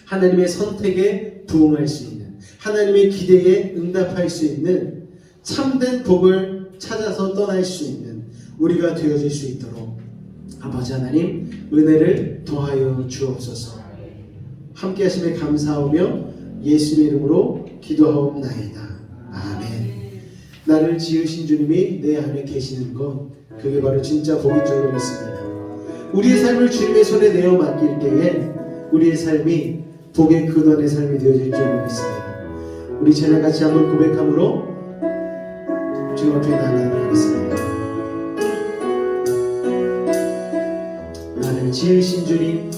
하나님의 선택에 부응할 수 있는, 하나님의 기대에 응답할 수 있는 참된 복을 찾아서 떠날 수 있는 우리가 되어질 수 있도록 아버지 하나님 은혜를 더하여 주옵소서. 함께 하심에 감사하며 예수의 이름으로 기도하옵나이다. 아멘. 나를 지으신 주님이 내 안에 계시는 것, 그게 바로 진짜 복인 줄로 믿습니다. 우리의 삶을 주님의 손에 내어 맡길 때에 우리의 삶이 복의 근원의 삶이 되어질 줄로 믿습니다. 우리 찬양 같이 한번 고백함으로 주님 앞에 나아가도록 하겠습니다. 나를 지으신 주님,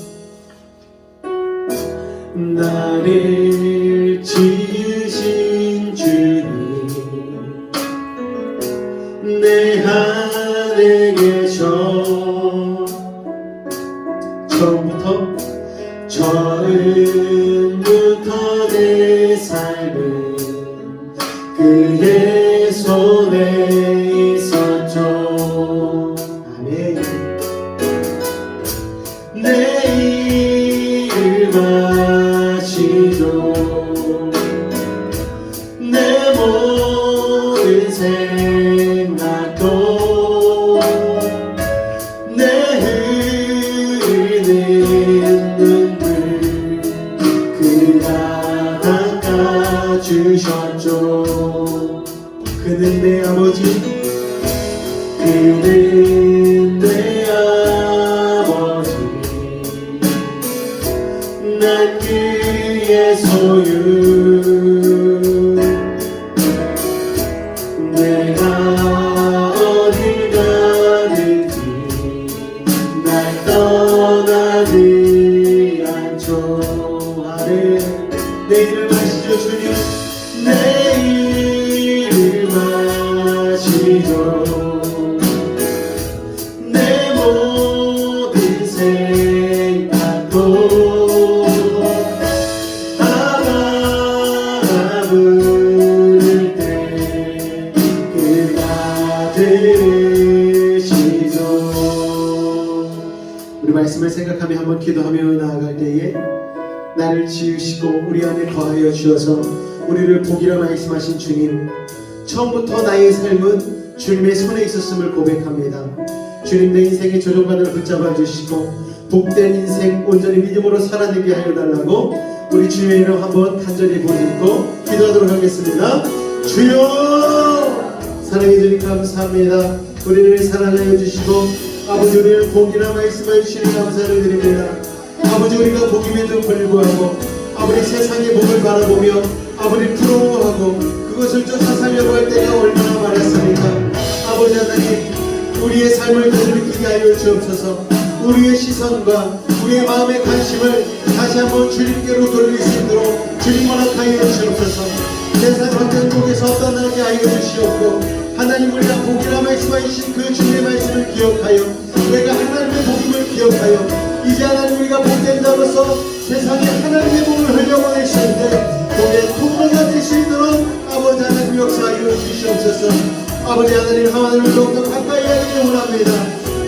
나를 지으신 주님, 내 안에 계셔. 처음부터 내 삶은 그의 손에 있었죠. 아멘. 내 일을 마시죠. 내 모든 생각도 내 흘리는 눈물 그가 닦아주셨죠. 그는 내 아버지, 그는 내 아버지, 난 그의 소유. 내가 어딜 가든지 날 떠나지 않죠. 아멘. 내 일을 마시죠 주님, 내 일을 마시죠. 내 모든 생각도 아마 부를 때 그가 들으시죠. 우리 말씀을 생각하며 한번 기도하며 나아갈 때에 나를 지으시고 우리 안에 거하여 주셔서 우리를 복이라 말씀하신 주님, 처음부터 나의 삶은 주님의 손에 있었음을 고백합니다. 주님, 내 인생의 조종관을 붙잡아 주시고 복된 인생 온전히 믿음으로 살아내게 하여 달라고 우리 주님의 이름 한번 간절히 부르고 기도하도록 하겠습니다. 주여, 사랑해 주님 감사합니다. 우리를 사랑하여 주시고 아버지 우리를 복이라 말씀하여 주시니 감사를 드립니다. 아버지, 우리가 복임에도 불구하고 아버지 세상의 복을 바라보며 아버지 부러워하고 그것을 쫓아 살려고 할 때가 얼마나 많았습니까? 아버지 하나님, 우리의 삶을 되돌이키게 하여 주옵소서. 우리의 시선과 우리의 마음의 관심을 다시 한번 주님께로 돌릴 수 있도록 주님 허락하여 주옵소서. 세상 어떤 복에서 떠나게 하여 주시옵고 하나님, 우리가 복이라 말씀하신 그 주님의 말씀을 기억하여 내가 하나님의 복임을 기억하여 이제 하나님 우리가 복된 자로서 세상에 하나님의 복을 흘려보내시는데 복의 통로가 될 수 있도록 아버지 하나님 역사하여 주시옵소서. 아버지 하나님을 더욱더 가까이 하기를 원합니다.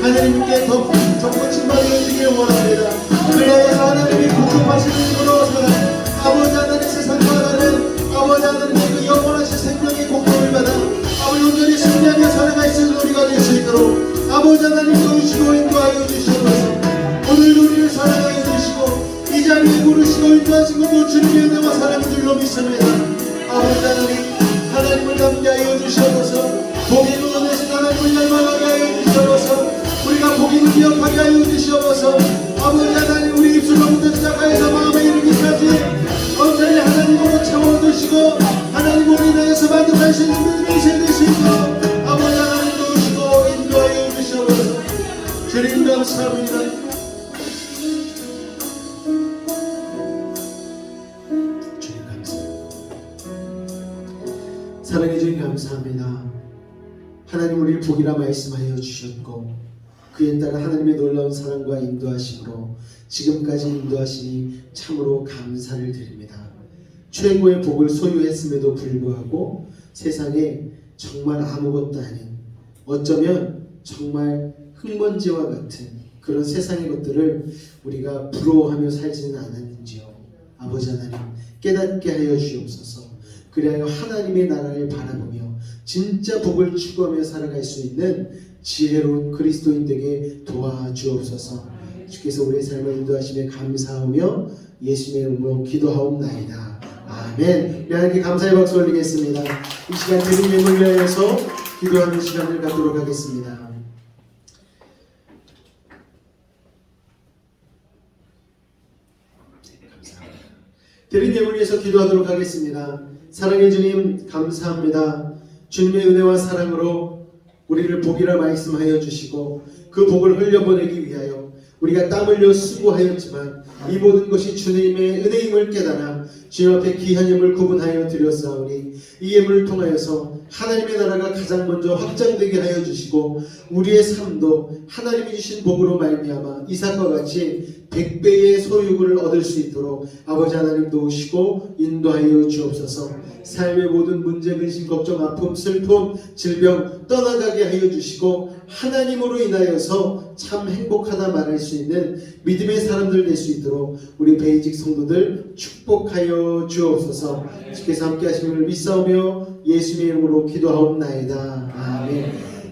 하나님께 더 정보 침방을 주기를 원합니다. 그래야 하나님이 구속하시는 힘으로 살아 아버지 하나님 세상과 다른 아버지 하나님의 그 영원하신 생명의 공로를 받아 아버지 온전히 승리하며 살아갈 수 있는 우리가 될 수 있도록 아버지 하나님 도우시고 인도하여 주시옵소서. 오늘도 우리를 사랑하여 주시고 이 자리에 부르시고 인도하신 것도 주님의 은혜와 사랑인 줄로 믿습니다. 아버지 하나님을 닮게 하여 주시옵소서. 복이 누워내신 하나님을 닮아가게 하여 주시옵소서. 우리가 복임을 기억하게 하여 주시옵소서. 아버지 하나님 우리 입술로부터 시작하여서 마음에 이르기까지 온전히 하나님으로 채워주시고 하나님 우리 인하여서 만족할 수 있는 믿음의 인생 될 수 있도록 아버지 하나님 도우시고 인도하여 주시옵소서. 주님 감사합니다. 주님 감사합니다. 사랑해 주님 감사합니다. 하나님 우리를 복이라 말씀하여 주셨고 그에 따라 하나님의 놀라운 사랑과 인도하심으로 지금까지 인도하시니 참으로 감사를 드립니다. 최고의 복을 소유했음에도 불구하고 세상에 정말 아무것도 아닌 어쩌면 정말 흙먼지와 같은 그런 세상의 것들을 우리가 부러워하며 살지는 않았는지요. 아버지 하나님 깨닫게 하여 주옵소서. 그리하여 하나님의 나라를 바라보며 진짜 복을 추구하며 살아갈 수 있는 지혜로운 그리스도인 되게 도와주옵소서. 주께서 우리의 삶을 인도하심에 감사하며 예수님의 이름으로 기도하옵나이다. 아멘. 우리 하나님께 감사의 박수 올리겠습니다. 이 시간 드린 예물을 위하여서 기도하는 시간을 갖도록 하겠습니다. 드린 예물을 위해서 기도하도록 하겠습니다. 사랑해 주님 감사합니다. 주님의 은혜와 사랑으로 우리를 복이라 말씀하여 주시고 그 복을 흘려보내기 위하여 우리가 땀 흘려 수고하였지만 이 모든 것이 주님의 은혜임을 깨달아 주님 앞에 귀한 예물 구분하여 드렸사오니 이 예물을 통하여서 하나님의 나라가 가장 먼저 확장되게 하여 주시고 우리의 삶도 하나님이 주신 복으로 말미암아 이삭과 같이 100배의 소유를 얻을 수 있도록 아버지 하나님 도우시고 인도하여 주옵소서. 삶의 모든 문제, 근심, 걱정, 아픔, 슬픔, 질병 떠나가게 하여 주시고 하나님으로 인하여서 참 행복하다 말할 수 있는 믿음의 사람들 될 수 있도록 우리 베이직 성도들 축복하여 주옵소서. 주께서 함께 하심을 믿사오며 예수님의 이름으로 기도하옵나이다. 아멘.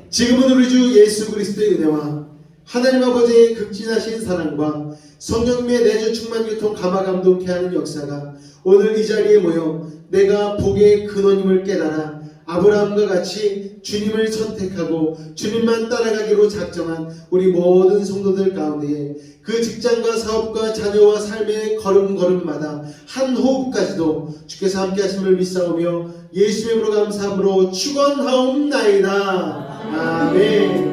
지금은 우리 주 예수 그리스도의 은혜와 하나님 아버지의 극진하신 사랑과 성령님의 내주 충만 교통 감화 감동케 하는 역사가 오늘 이 자리에 모여 내가 복의 근원임을 깨달아 아브라함과 같이 주님을 선택하고 주님만 따라가기로 작정한 우리 모든 성도들 가운데 그 직장과 사업과 자녀와 삶의 걸음걸음마다 한 호흡까지도 주께서 함께 하심을 믿사오며 예수의 이름으로 감사함으로 축원하옵나이다. 아멘.